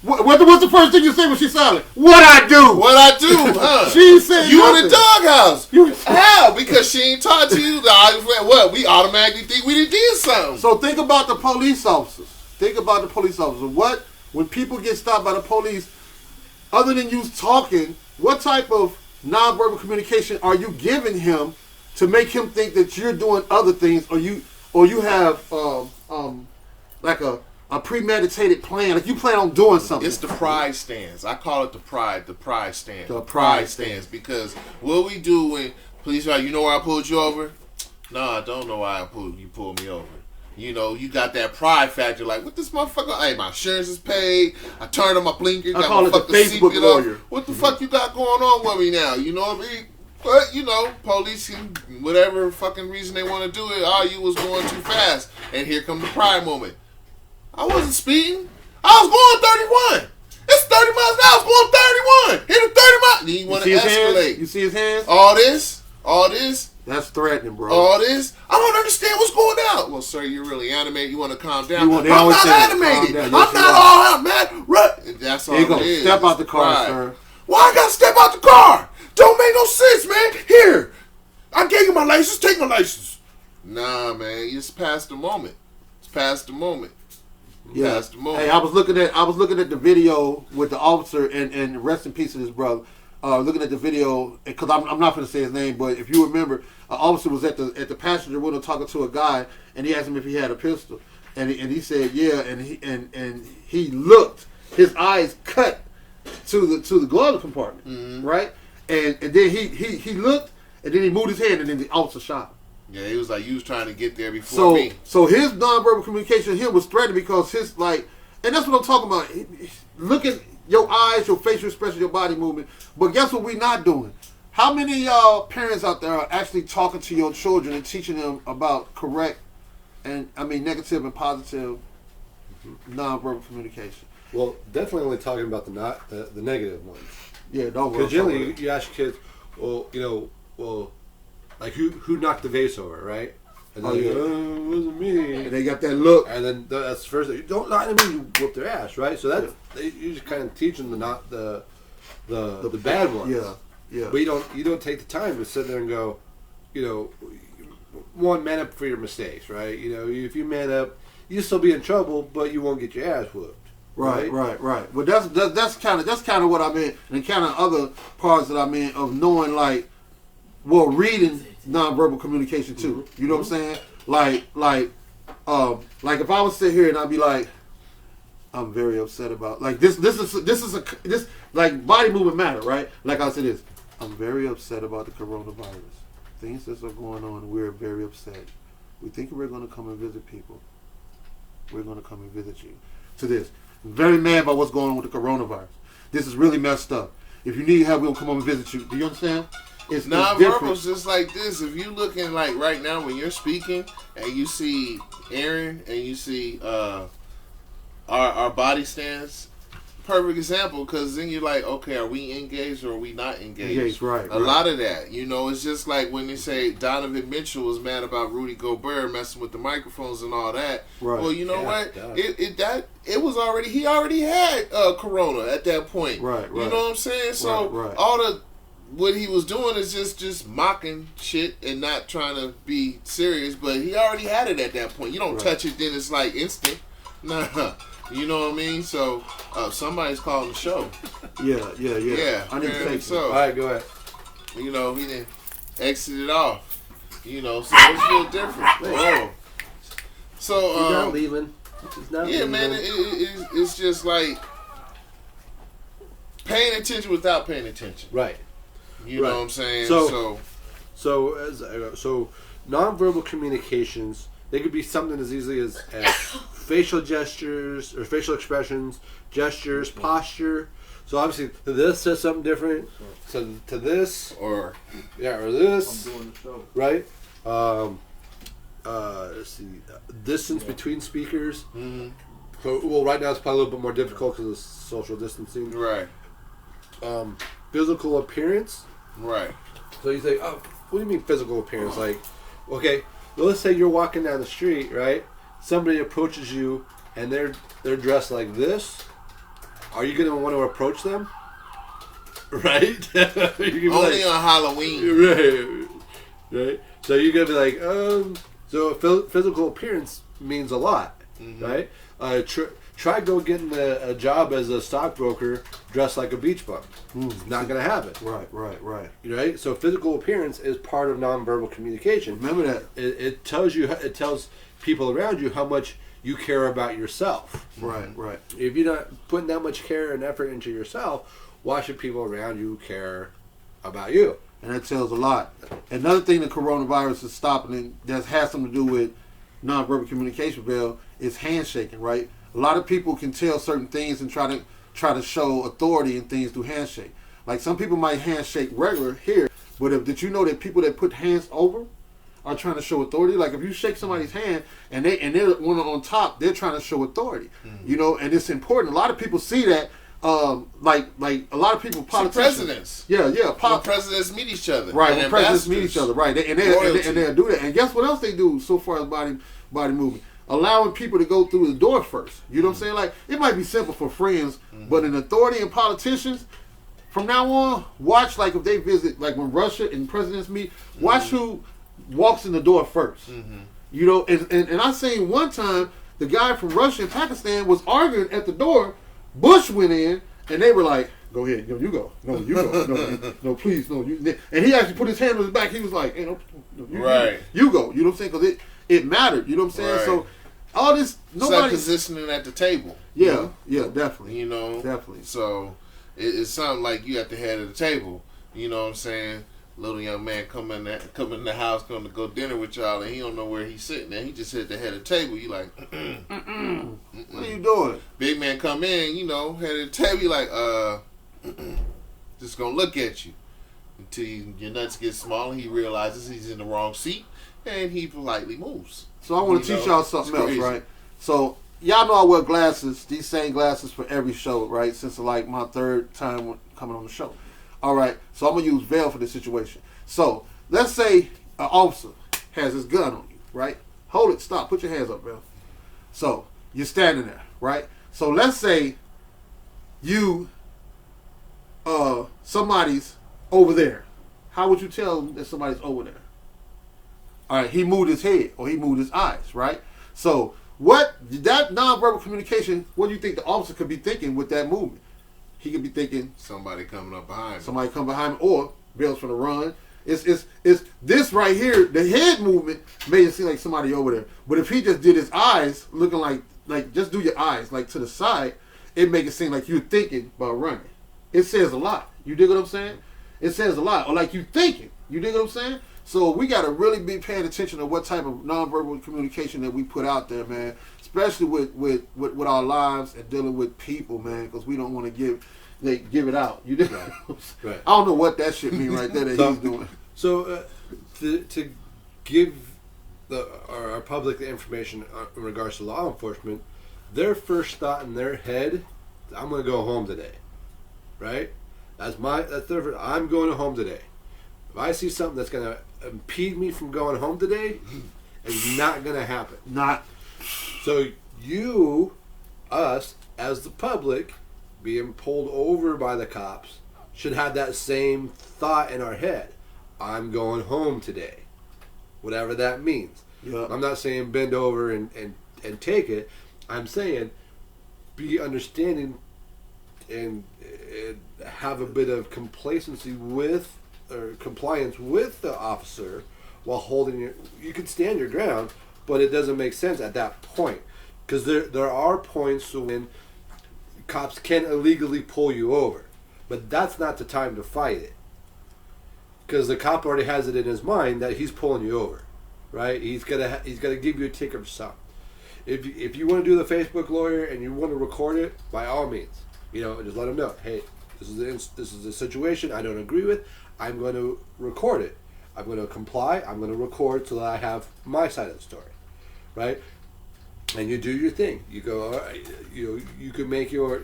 What's the first thing you say when she's silent? What I do? What I do, huh? She said you nothing. in the doghouse. How? Because she ain't talk to you. What? We automatically think we did something. So think about the police officers. What, when people get stopped by the police, other than you talking, what type of nonverbal communication are you giving him to make him think that you're doing other things, or you have like a premeditated plan, like you plan on doing something? It's the pride stance. I call it the pride stance. The pride stance. Because what we do when police are, you know why I pulled you over? No, I don't know why you pulled me over. You know, you got that pride factor, like, what this motherfucker, hey, my insurance is paid, I turned on my blinker, I got call my it the fucking Facebook seatbelt lawyer. up. What the fuck you got going on with me now? You know what I mean? But, you know, police can, whatever fucking reason they want to do it, you was going too fast. And here come the pride moment. I wasn't speeding. I was going 31. It's 30 miles an hour. I was going 31. Hit a 30 miles. Then you want to escalate. You see his hands? All this. That's threatening, bro. All this. I don't understand what's going on. Well, sir, you're really animated. You want to calm down. I'm not animated. Yes, I'm not all out, man. Right. That's all Here you go. it is. Step out the car, Right. sir. Why I got to step out the car? Don't make no sense, man. Here. I gave you my license. Take my license. Nah, man. It's past the moment. Past the moment. Hey, I was looking at the video with the officer, and rest in peace to this brother. Looking at the video, because I'm not going to say his name, but if you remember, an officer was at the passenger window talking to a guy, and he asked him if he had a pistol, and he said yeah, and he looked, his eyes cut to the glove compartment, right, and then he looked, and then he moved his hand, and then the officer shot him. Yeah, he was like, you was trying to get there before me. So his nonverbal communication here was threatened because his, like, and that's what I'm talking about. Look at your eyes, your facial expression, your body movement. But guess what we're not doing? How many of y'all parents out there are actually talking to your children and teaching them about correct and, negative and positive nonverbal communication? Well, definitely only talking about the negative ones. Yeah, don't. Because generally you ask kids, like who knocked the vase over, right? And then yeah. It wasn't me. And they got that look. And then that's the first thing. Don't lie to me. You whoop their ass, right? So that's you just kind of teach them the bad ones. Yeah. But you don't take the time to sit there and go, one, man up for your mistakes, right? If you man up, you'll still be in trouble, but you won't get your ass whooped. Right. Well, that's kind of what I meant, and kind of other parts that I meant of knowing, like, reading nonverbal communication too. You know what I'm saying? Like if I would sit here and I'd be like, I'm very upset about, like, this like body movement matter, right? Like I said this, I'm very upset about the coronavirus. Things that are going on, we're very upset. We think we're going to come and visit people. We're going to come and visit you. To this, I'm very mad about what's going on with the coronavirus. This is really messed up. If you need help, we'll come over and visit you. Do you understand? It's nonverbal's just like this. If you looking like right now when you're speaking and you see Aaron and you see our body stance, perfect example, because then you're like, okay, are we engaged or are we not engaged? Right. A lot of that, it's just like when they say Donovan Mitchell was mad about Rudy Gobert messing with the microphones and all that. Right. Well, you know what? It was already, he already had corona at that point. Right. You know what I'm saying? So what he was doing is just mocking shit and not trying to be serious, but he already had it at that point. You don't touch it, then it's like instant. Nah. You know what I mean? So somebody's calling the show. Yeah. I need to take so. All right, go ahead. He didn't exit it off. So it's a little different. Oh. So he's not leaving. Man, it's just like paying attention without paying attention. Right. You know what I'm saying? So nonverbal communications, they could be something as easily as facial gestures or facial expressions, gestures, posture. So obviously to this says something different. So to this or this. I'm doing the show. Right? Let's see. Distance between speakers. Mm-hmm. So, right now it's probably a little bit more difficult because of social distancing. Right. Physical appearance. Right. So you say, oh, what do you mean physical appearance? Like, okay, well, let's say you're walking down the street, right? Somebody approaches you and they're dressed like this, are you going to want to approach them? Right? Only on Halloween. Right. So you're going to be like, so physical appearance means a lot, right? Try go getting a job as a stockbroker dressed like a beach bum. It's not going to happen. Right? So physical appearance is part of nonverbal communication. Remember that. It tells people around you how much you care about yourself. Right. If you're not putting that much care and effort into yourself, why should people around you care about you? And that tells a lot. Another thing the coronavirus is stopping, and that has something to do with nonverbal communication, Bill, is handshaking, right? A lot of people can tell certain things and try to show authority in things through handshake. Like some people might handshake regular here, but did you know that people that put hands over are trying to show authority? Like if you shake somebody's hand and they're one on top, they're trying to show authority. You know, and it's important. A lot of people see that. Like a lot of people, politicians, presidents. Yeah. When presidents meet each other. Right, when presidents meet each other, right. And they'll do that. And guess what else they do so far as body movement? Allowing people to go through the door first. You know what I'm saying? Like, it might be simple for friends, but in authority and politicians, from now on, watch, like, if they visit, like, when Russia and presidents meet, watch who walks in the door first. You know, and I seen one time, the guy from Russia and Pakistan was arguing at the door. Bush went in, and they were like, go ahead, you go. No, you go. No, please, no. And he actually put his hand on his back. He was like, hey, no, you go. You know what I'm saying? Because it mattered. You know what I'm saying? Right. So all this, nobody. It's like positioning at the table. Yeah, definitely. You know? Definitely. So it's something like you at the head of the table. You know what I'm saying? Little young man come in the house, going to go dinner with y'all, and he don't know where he's sitting at. He just hit the head of the table. You like, what are you doing? Big man come in, you know, head of the table. You like, just gonna look at you until your nuts get small, and he realizes he's in the wrong seat, and he politely moves. So I want to teach y'all something else, right? So y'all know I wear glasses, these same glasses for every show, right? Since like my third time coming on the show. All right, so I'm going to use veil for this situation. So let's say an officer has his gun on you, right? Hold it, stop, put your hands up, Bill. So you're standing there, right? So let's say you, somebody's over there. How would you tell that somebody's over there? All right, he moved his head or he moved his eyes, right? So that nonverbal communication, what do you think the officer could be thinking with that movement? He could be thinking somebody coming up behind him. Somebody come behind him, or Bill's finna run. It's this right here. The head movement made it seem like somebody over there. But if he just did his eyes, looking like just do your eyes like to the side, it make it seem like you're thinking about running. It says a lot. You dig what I'm saying? It says a lot. Or like you thinking. You dig what I'm saying? So we got to really be paying attention to what type of nonverbal communication that we put out there, man. Especially with our lives and dealing with people, man, because we don't want to give it out. You dig? Right. I don't know what that shit mean right there that he's doing. So to give our public the information in regards to law enforcement, their first thought in their head, I'm going to go home today, right? That's their. I'm going home today. If I see something that's going to impede me from going home today, it's not going to happen. Not. So us, as the public, being pulled over by the cops, should have that same thought in our head. I'm going home today. Whatever that means. Yep. I'm not saying bend over and take it. I'm saying be understanding and have a bit of complacency with or compliance with the officer while holding you can stand your ground, but it doesn't make sense at that point, because there are points when cops can illegally pull you over, but that's not the time to fight it, because the cop already has it in his mind that he's pulling you over, right? He's gonna give you a ticket for something. If you want to do the Facebook lawyer and you want to record it, by all means, just let him know, hey, this is a situation I don't agree with. I'm going to record it. I'm going to comply. I'm going to record so that I have my side of the story, right? And you do your thing. You go. All right, you could make your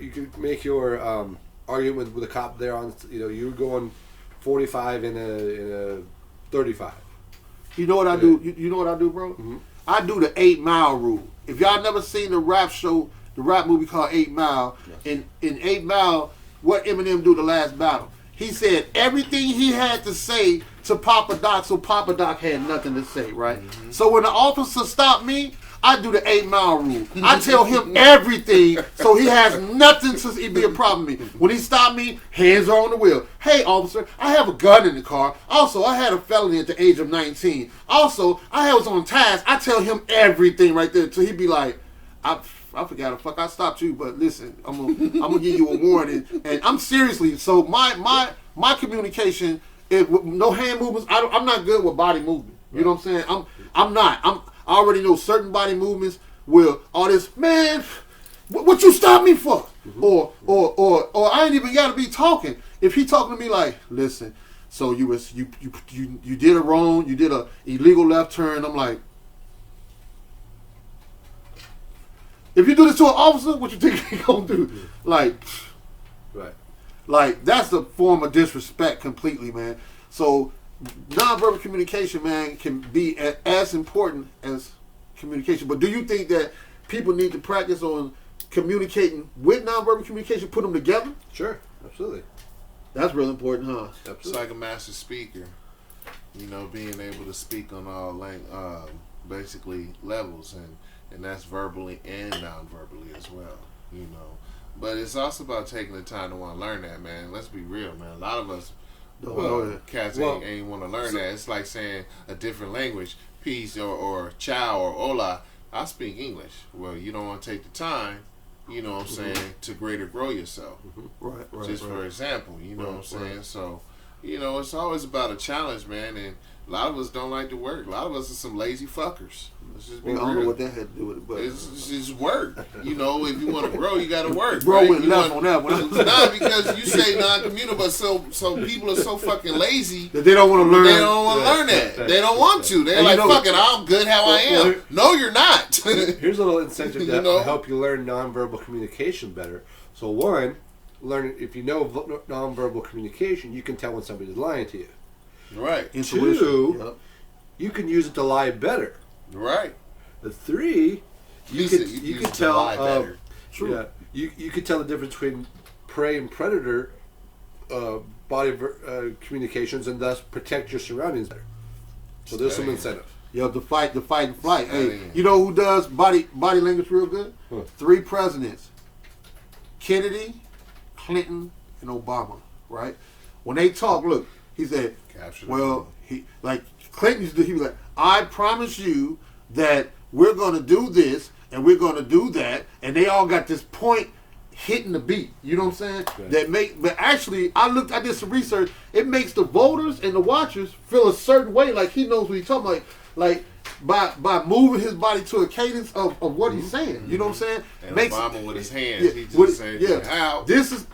argument with the cop there on. You're going 45 in a 35. You know what I do? You know what I do, bro? Mm-hmm. I do the 8 Mile rule. If y'all never seen the rap show the rap movie called 8 Mile. In 8 Mile, what Eminem do the last battle? He said everything he had to say to Papa Doc, so Papa Doc had nothing to say, right? Mm-hmm. So when the officer stopped me, I do the 8 Mile rule. I tell him everything, so he has nothing to be a problem with me. When he stopped me, hands are on the wheel. Hey, officer, I have a gun in the car. Also, I had a felony at the age of 19. Also, I was on task. I tell him everything right there, so he'd be like, I forgot the fuck I stopped you, but listen, I'm gonna give you a warning, and I'm seriously. So my communication, no hand movements. I'm not good with body movement. You know what I'm saying? I'm not. I already know certain body movements will all this, man, what you stop me for? Mm-hmm. Or I ain't even gotta be talking. If he talking to me like, listen, so you did a wrong, you did a illegal left turn, I'm like, if you do this to an officer, what you think he gonna do? Like, right. Like, that's a form of disrespect completely, man. So nonverbal communication, man, can be as important as communication. But do you think that people need to practice on communicating with nonverbal communication, put them together? Sure, absolutely. That's real important, huh? Absolutely. It's like a master speaker, being able to speak on all basically levels, and that's verbally and non-verbally as well, But it's also about taking the time to want to learn that, man. Let's be real, man. A lot of us, cats ain't want to learn that. It's like saying a different language, peace or ciao or hola. I speak English. Well, you don't want to take the time, to greater grow yourself. Right. Just for example, what I'm saying? So, it's always about a challenge, man. And a lot of us don't like to work. A lot of us are some lazy fuckers. Let's just be real. I don't know what that had to do with it, but it's just work. If you want to grow, you got to work. Bro right? went left on that one. Nah, because you say non-communal, but so people are so fucking lazy that they don't want to learn. They don't want to learn that. They don't want to. They're like, fuck it, I'm good how I am. No, you're not. Here's a little incentive to help you learn nonverbal communication better. So one, learn if you know nonverbal communication, you can tell when somebody's lying to you. Right. Two, you can use it to lie better. Right. The three, you can tell. You can tell the difference between prey and predator body communications, and thus protect your surroundings better. So there's some incentive. The fight and flight. Hey, you know who does body language real good? 3 presidents: Kennedy, Clinton, and Obama. Right? When they talk, look, he said, Clinton used to, he was like, I promise you that we're going to do this and we're going to do that, and they all got this point hitting the beat. You know what I'm saying? Right. But actually, I did some research. It makes the voters and the watchers feel a certain way, like he knows what he's talking about. Like by moving his body to a cadence of what he's saying. You know what I'm saying? And Obama with his hands, he just said, how? This is,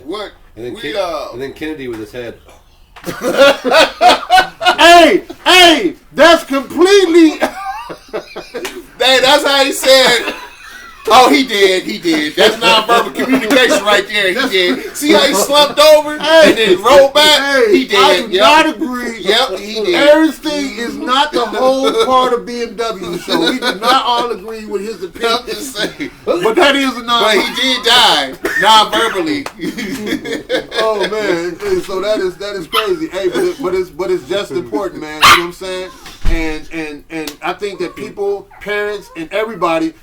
what? And then Kennedy with his head. hey, that's completely. Hey, that's how he said. Oh, he did. That's nonverbal communication right there. He did. See how he slumped over and then rolled back? He did. I do not agree. Yep, he did. Everything is not the whole part of B&W Show. We do not all agree with his opinion. I'm just saying. But that is a non. But he did die non-verbally. Oh man, so that is crazy. Hey, but it's just important, man. You know what I'm saying? And I think that people, parents, and everybody,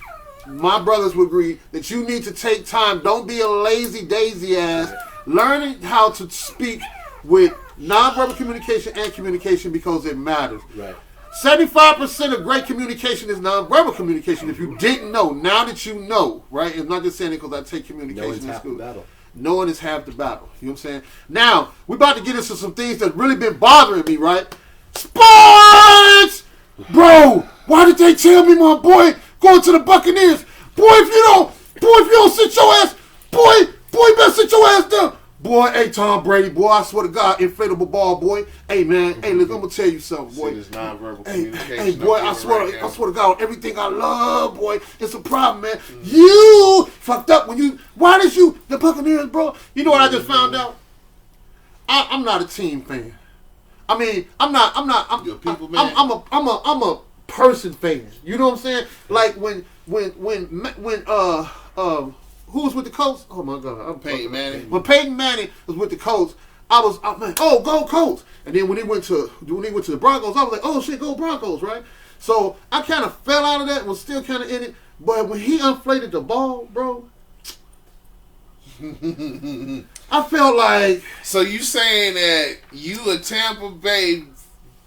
my brothers would agree that you need to take time. Don't be a lazy daisy ass. Learning how to speak with nonverbal communication and communication, because it matters. Right. 75% of great communication is nonverbal communication. If you didn't know, now that you know, right? I'm not just saying it because I take communication in school. Knowing is half the battle. You know what I'm saying? Now, we're about to get into some things that's really been bothering me, right? Sports! Bro, why did they tell me, my boy, going to the Buccaneers? Boy, if you don't sit your ass, boy, you better sit your ass down. Boy, hey, Tom Brady, boy, I swear to God, inflatable ball, boy. Hey, man, hey, look, I'm going to tell you something, boy. This nonverbal communication. Hey, boy, I swear to God, everything I love, boy, it's a problem, man. You fucked up why did the Buccaneers, bro? You know what I just found out? I'm not a team fan. I mean, I'm You're a people man. I'm a person fan. You know what I'm saying? Like when who was with the Colts? Oh my God, I'm Peyton Manning. When Peyton Manning was with the Colts, I was man, oh go Colts. And then when he went to the Broncos, I was like, oh shit, go Broncos, right? So I kind of fell out of that and was still kind of in it. But when he inflated the ball, bro, I felt like. So you saying that you a Tampa Bay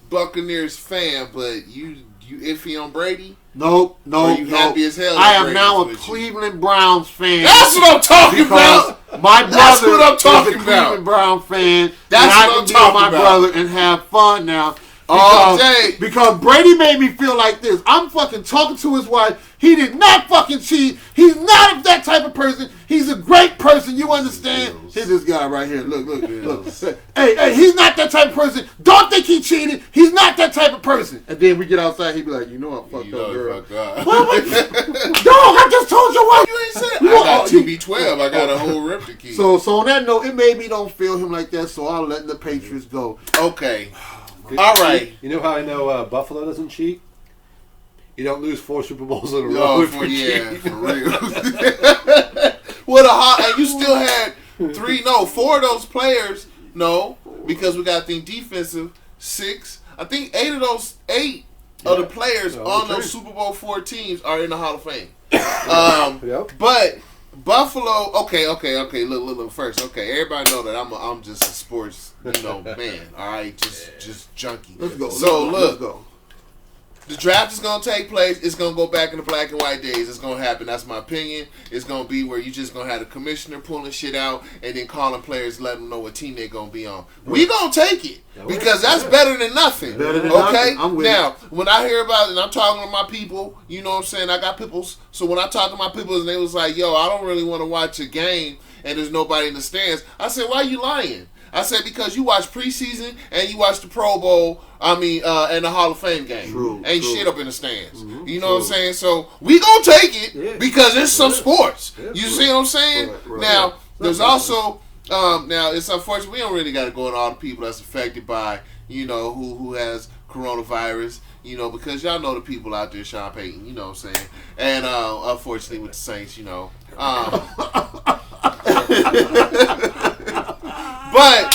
Buccaneers fan, but you iffy on Brady? No. Or you happy as hell? I am now a Cleveland Browns fan. That's what I'm talking about. My brother That's what I'm talking is a about. Cleveland Brown fan. That's and what I I'm can be talking with my about. brother and have fun now. All day. Because Brady made me feel like this. I'm fucking talking to his wife. He did not fucking cheat. He's not that type of person. He's a great person. You understand? Here's this guy right here. Look. Hey, he's not that type of person. Don't think he cheated. He's not that type of person. And then we get outside. He be like, you know I fucked up, girl. Dog, I just told your wife. You ain't said I got TB12. I got a whole rip to keep. So on that note, it made me don't feel him like that. So I'll let the Patriots go. Okay. All right. You know how I know Buffalo doesn't cheat? You don't lose 4 Super Bowls in a row. For real. And you still had 4 of those players. No, because we got the defensive 6. I think 8 of the players on those Super Bowl 4 teams are in the Hall of Fame. But Buffalo, okay. Look. First, okay, everybody know that I'm just a sports, man. All right, just junkie. Let's go. So let's go. The draft is gonna take place. It's gonna go back in the black and white days. It's gonna happen. That's my opinion. It's gonna be where you just gonna have the commissioner pulling shit out and then calling players, letting them know what team they're gonna be on. We gonna take it because that's better than nothing. Better than okay. nothing. I'm with now, when I hear about it, and I'm talking to my people, you know what I'm saying. I got peoples. So when I talk to my people, and they was like, "Yo, I don't really want to watch a game and there's nobody in the stands." I said, "Why are you lying?" I said, because you watch preseason and you watch the Pro Bowl, and the Hall of Fame game. True. Shit up in the stands. Mm-hmm, you know what I'm saying? So we gonna take it because it's some sports. You see what I'm saying? Right. Now, there's also, now it's unfortunate, we don't really got to go into all the people that's affected by, who has coronavirus, because y'all know the people out there, Sean Payton, you know what I'm saying? And unfortunately with the Saints, But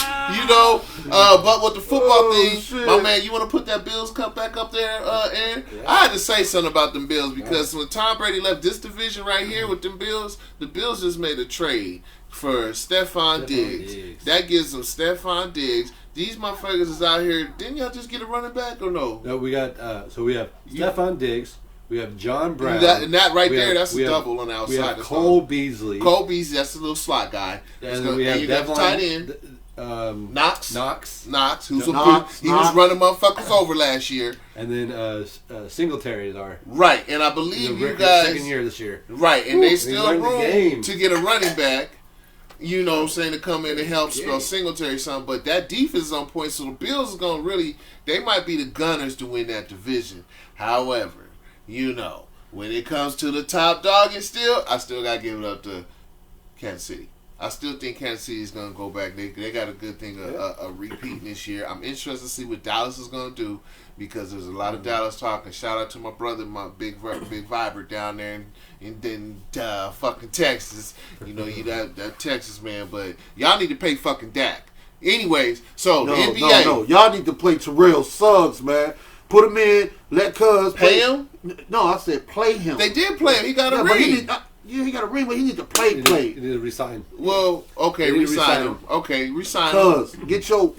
but with the football thing, shit. my man, you want to put that Bills Cup back up there, Aaron? I had to say something about them Bills because when Tom Brady left this division right here with them Bills, the Bills just made a trade for Stephon Diggs. That gives them Stephon Diggs. These motherfuckers is out here. Didn't y'all just get a running back or no? No, we got. So we have Stephon Diggs. We have John Brown. That right there, that's a double on the outside. We have Cole Beasley. Cole Beasley, that's a little slot guy. And then we have the tight end. Knox, who's he was running motherfuckers over last year. And then Singletary is our right, and I believe you guys second year this year. Right, and they still have room the to get a running back. You know what I'm saying, to come in and help spell Singletary something. But that defense is on point, so the Bills is gonna they might be the gunners to win that division. However, when it comes to the top dog, I still gotta give it up to Kansas City. I still think Kansas City is going to go back. They got a good thing of repeating this year. I'm interested to see what Dallas is going to do because there's a lot of Dallas talking. Shout out to my brother, my big Viber down there in fucking Texas. That Texas man. But y'all need to pay fucking Dak. Anyways, so the NBA. No. Y'all need to play Terrell Suggs, man. Put him in. Let Cuz pay him. No, I said play him. They did play him. He got a ring. He got a ring, but he need to play. He need to resign. Well, okay, resign him. Okay, resign him. Cuz, get your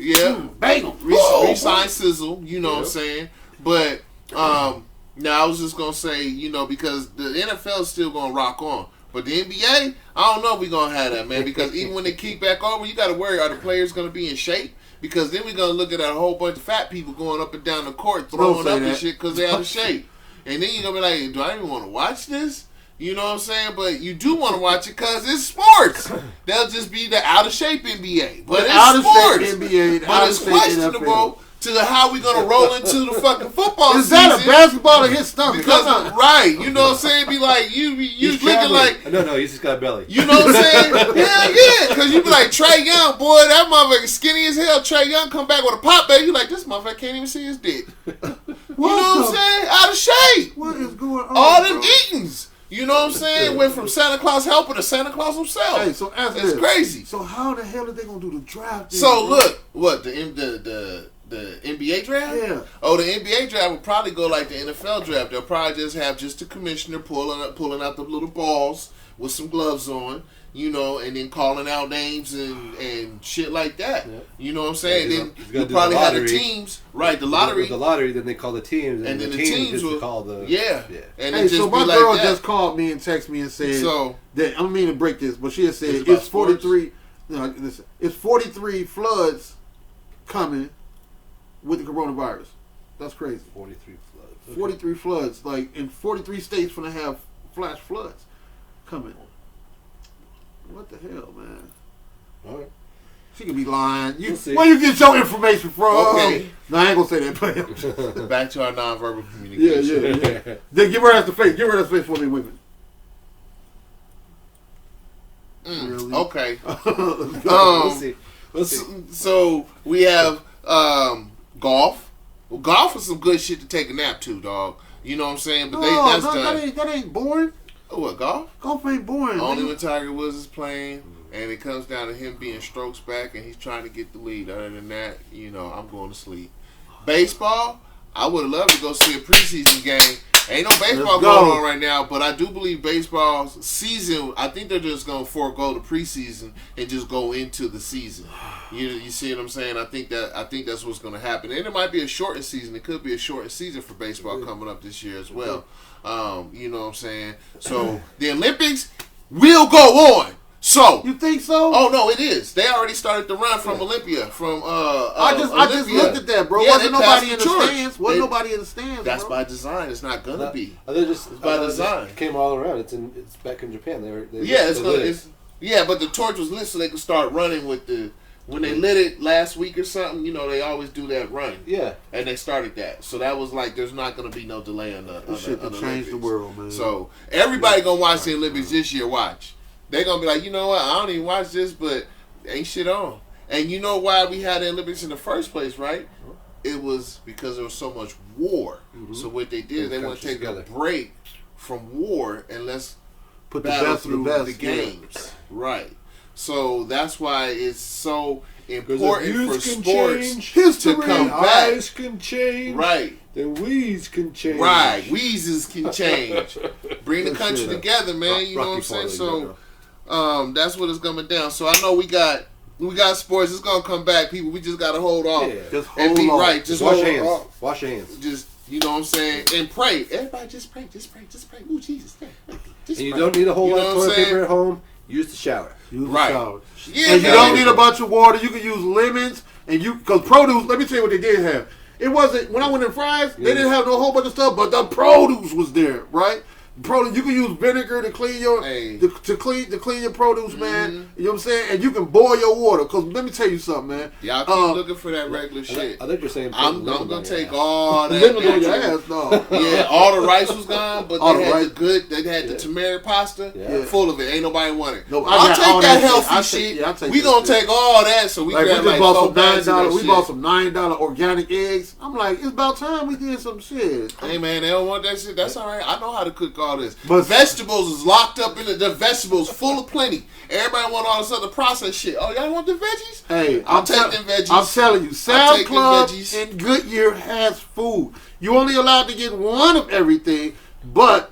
bang him. Resign Sizzle. You know what I'm saying? But now I was just gonna say, because the NFL is still gonna rock on, but the NBA, I don't know if we're gonna have that, man. Because even when they kick back over, you got to worry: are the players gonna be in shape? Because then we're gonna look at a whole bunch of fat people going up and down the court throwing up and shit because they're out of shape, and then you're gonna be like, do I even want to watch this? You know what I'm saying? But you do want to watch it because it's sports. They'll just be the out of shape NBA. But it's sports. NBA, but it's questionable to how we gonna roll into the fucking football season. Is that a basketball or his stomach? Because right, you know what I'm saying? Be like you looking like no, he's just got a belly. You know what I'm saying? Yeah. Because you be like Trae Young, boy, that motherfucker skinny as hell. Trae Young come back with a pop baby. You like this motherfucker can't even see his dick. You know what I'm saying? Out of shape. What is going on? All them eatings. You know what I'm saying? Went from Santa Claus helper to Santa Claus himself. Hey, so answer it's this. crazy. So how the hell are they gonna do the draft? So look, what the NBA draft? Yeah. Oh, the NBA draft will probably go like the NFL draft. They'll probably just have just the commissioner pulling out the little balls with some gloves on, you know, and then calling out names and shit like that. Yep. You know what I'm saying? Yeah, then you probably have the teams, right? The lottery. With the lottery, then they call the teams, and then the teams will call the And hey, so my girl just called me and texted me and said that I don't mean to break this, but she has said it's 43. No, listen, it's 43 floods coming with the coronavirus. That's crazy. 43 floods. Okay. 43 floods, like in 43 states, gonna have flash floods coming. What the hell, man? All right. She could be lying. We'll where you get your information from? Okay. No, I ain't gonna say that. But back to our nonverbal communication. Yeah. Then give her that face. Give her that face for me, women. Really? Okay. We'll see. So we have golf. Well, golf is some good shit to take a nap to, dog. You know what I'm saying? But that's done. That ain't boring. Oh, what, golf? Golf ain't boring. Only when Tiger Woods is playing, and it comes down to him being strokes back, and he's trying to get the lead. Other than that, you know, I'm going to sleep. Baseball, I would love to go see a preseason game. Ain't no baseball going on right now, but I do believe baseball's season, I think they're just going to forego the preseason and just go into the season. You see what I'm saying? I think that's what's going to happen. And it might be a shortened season. It could be a shortened season for baseball coming up this year as well. You know what I'm saying? So the Olympics will go on. So you think so? Oh no, it is. They already started the run from Olympia. From I just looked at that, bro. Yeah, Wasn't nobody in the stands? Wasn't nobody in the stands? That's bro. by design. It's not gonna be. They just by design. Came all around. It's back in Japan. But the torch was lit so they could start running with the. When they lit it last week or something, you know, they always do that run. Yeah. And they started that. So that was like, there's not going to be no delay on the Olympics. Change the world, man. So everybody going to watch the Olympics this year, watch. They're going to be like, you know what, I don't even watch this, but ain't shit on. And you know why we had the Olympics in the first place, right? It was because there was so much war. Mm-hmm. So what they did, they want to take a break from war and let's put the best through the games. Right. So that's why it's so important for sports to come back. Eyes can change. Right. Then we's can change. Right. Wheezes can change. Bring the country together, man. You know what I'm saying? So that's what it's coming down. So I know we got sports. It's gonna come back, people. We just gotta hold off. Yeah. Just hold on. Right. Just wash hold hands. off. Wash your hands. Just you know what I'm saying? And pray. Everybody just pray. Just pray. Just pray. Ooh, Jesus. And you don't need a whole lot of toilet paper at home. Use the shower. Use the shower. Yeah, and you don't need a bunch of water. You can use lemons because produce. Let me tell you what they did have. It wasn't when I went in Fry's. They didn't have no whole bunch of stuff, but the produce was there, right? Produce. You can use vinegar to clean your to clean your produce, man. You know what I'm saying? And you can boil your water. Cause let me tell you something, man. Y'all keep looking for that regular shit. I think you're saying I'm gonna take all that. Lemon on your ass, no. Yeah, all the rice was gone, but they had the good. They had the turmeric pasta full of it. Ain't nobody want it. No, I'll take that healthy shit. We gonna take all that. So we just bought some $9. We bought some $9 organic eggs. I'm like, it's about time we did some shit. Hey man, they don't want that shit. That's all right. I know how to cook all this. But vegetables is locked up in the vegetables full of plenty. Everybody want all this other processed shit. Oh, y'all want the veggies? Hey, I'll take them veggies. I'm telling you, Sam's Club in Goodyear has food. You only allowed to get one of everything, but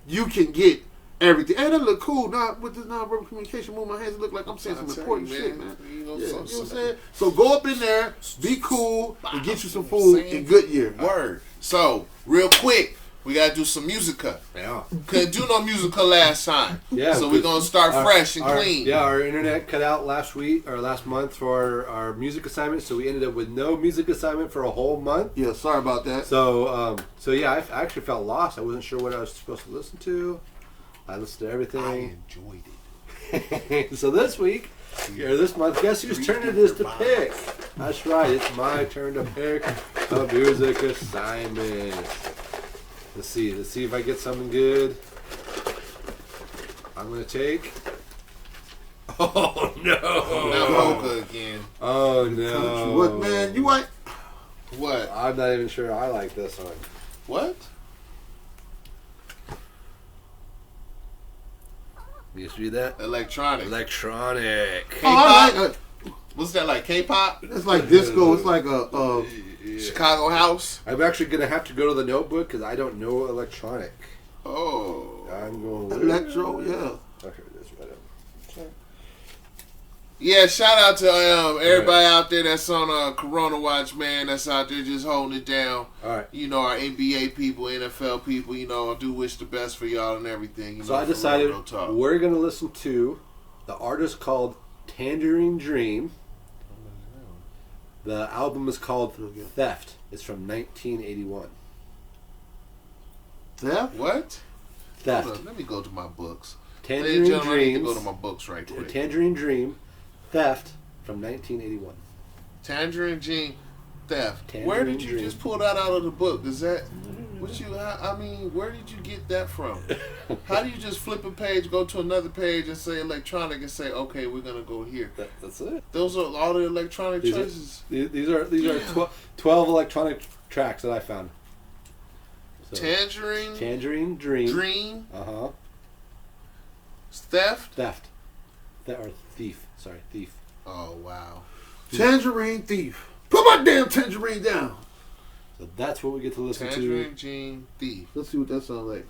you can get everything. And it look cool. Now with this nonverbal communication, move my hands, look like I'm saying some important shit, man. You know what I'm saying? So go up in there, be cool, and get you some food in Goodyear. Word. So real quick. We gotta do some musica. Yeah. Couldn't do no musica last time. Yeah. So we're gonna start fresh and clean. Yeah, our internet cut out last month for our music assignment, so we ended up with no music assignment for a whole month. Yeah, sorry about that. So yeah, I actually felt lost. I wasn't sure what I was supposed to listen to. I listened to everything. I enjoyed it. So this week, or this month, guess whose turn it is to pick? That's right, it's my turn to pick a music assignment. Let's see if I get something good. I'm gonna take. Oh no! Now polka again. Oh no! What, man? You like? What? I'm not even sure I like this one. What? You used to be that? Electronic. Electronic. K-pop? I like What's that like? K-pop? it's like disco. It's like a Chicago house? I'm actually going to have to go to the notebook because I don't know electronic. Oh. I'm going with electro. Yeah. Okay, that's right. Yeah, shout out to everybody out there that's on Corona Watch, man. That's out there just holding it down. All right. You know, our NBA people, NFL people. You know, I do wish the best for y'all and everything. You So know, I for decided real talk. we're going to listen to the artist called Tangerine Dream. The album is called Theft. It's from 1981. Theft? What? Theft. Hold on, let me go to my books. Tangerine Ladies and gentlemen, I need to Dreams. go to my books right quick. Tangerine Dream. Theft from 1981. Tangerine Dream Theft. Tangerine Where did you Dream. just pull that out of the book? Is that what you? I mean, where did you get that from? How do you just flip a page, go to another page, and say electronic, and say, okay, we're gonna go here? That's it. Those are all the electronic These choices. These are 12 electronic tracks that I found. So, Tangerine Dream. Dream Uh-huh. Theft. Or Thief. Sorry, Thief. Oh wow. Tangerine Thief. Put my damn tangerine down. So that's what we get to listen Tangerine Dream Thief. Let's see what that sounds like.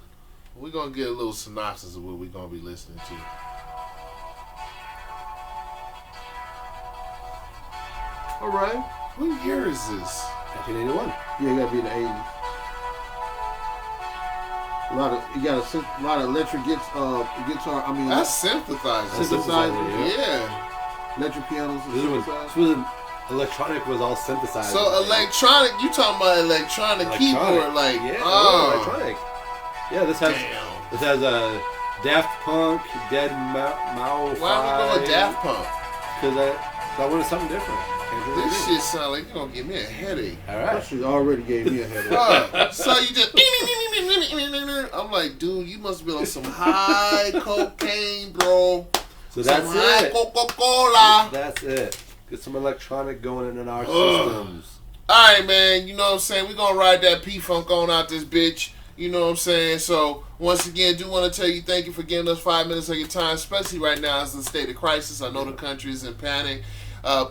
We're gonna get a little synopsis of what we're gonna be listening to. All right. What year is this? 1981. Yeah, you gotta be in the 80s. A lot of electric guitar. I mean, That's synthesizer. synthesizer. Yeah. Electric pianos. And This synthesizer. was electronic was all synthesized. So electronic, you talking about electronic keyboard, like electronic. Yeah, this has damn. Daft Punk, Dead Mouse. Why would we go with Daft Punk? Because I wanted something different. This shit sound like you're gonna give me a headache. All That right. shit already gave me a headache. So you just I'm like, dude, you must be on some high cocaine, bro. So Some that's high it. Coca-Cola. That's it. Get some electronic going in our systems. Alright, man, you know what I'm saying? We're gonna ride that P-Funk on out this bitch. You know what I'm saying? So, once again, do want to tell you thank you for giving us 5 minutes of your time, especially right now as the state of crisis. I know the country is in panic.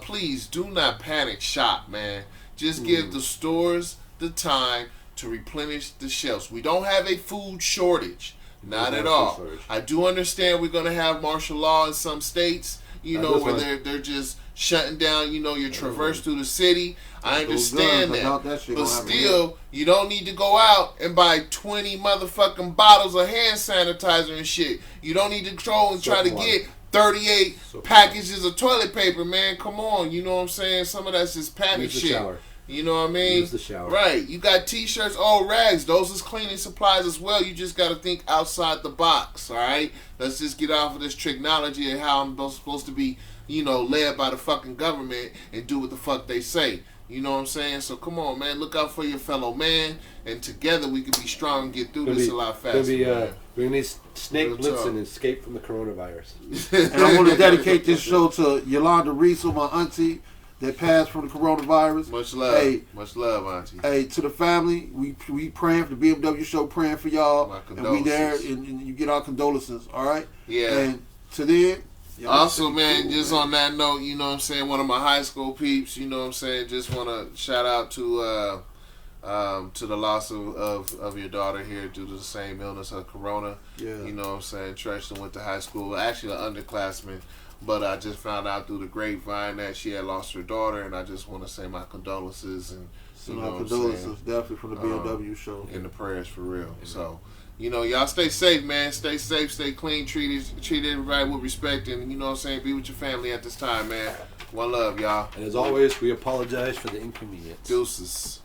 Please, do not panic shop, man. Just give the stores the time to replenish the shelves. We don't have a food shortage. Not at all. I do understand we're going to have martial law in some states, you know, where they're just shutting down, you know, your traverse through the city. I understand that. But still, you don't need to go out and buy 20 motherfucking bottles of hand sanitizer and shit. You don't need to go and try to get 38 packages of toilet paper, man. Come on, you know what I'm saying? Some of that's just panic shit. Shower. You know what I mean? Use the shower. Right. You got t-shirts, old rags. Those is cleaning supplies as well. You just got to think outside the box, all right? Let's just get off of this technology and how I'm supposed to be, you know, led by the fucking government and do what the fuck they say. You know what I'm saying? So come on, man. Look out for your fellow man. And together we can be strong and get through this a lot faster. We're going to need Snake Blitzen and escape from the coronavirus. And I want to dedicate this show to Yolanda Reese, my auntie, that passed from the coronavirus. Much love. Hey, much love, auntie. Hey, to the family, we praying for the B&W Show, praying for y'all. My And we there, condolences. and you get our condolences, all right? Yeah. And to them, Also, man, just on that note, you know what I'm saying, one of my high school peeps, you know what I'm saying, just want to shout out to the loss of your daughter here due to the same illness of corona. Yeah. You know what I'm saying, Tristan went to high school, actually an underclassman, but I just found out through the grapevine that she had lost her daughter, and I just want to say my condolences and send you know our what I'm condolences, saying, definitely from the B&W Show. in the prayers for real. So, you know, y'all stay safe, man. Stay safe, stay clean, treat everybody with respect, and you know what I'm saying, be with your family at this time, man. One love, y'all. And as always, we apologize for the inconvenience. Deuces.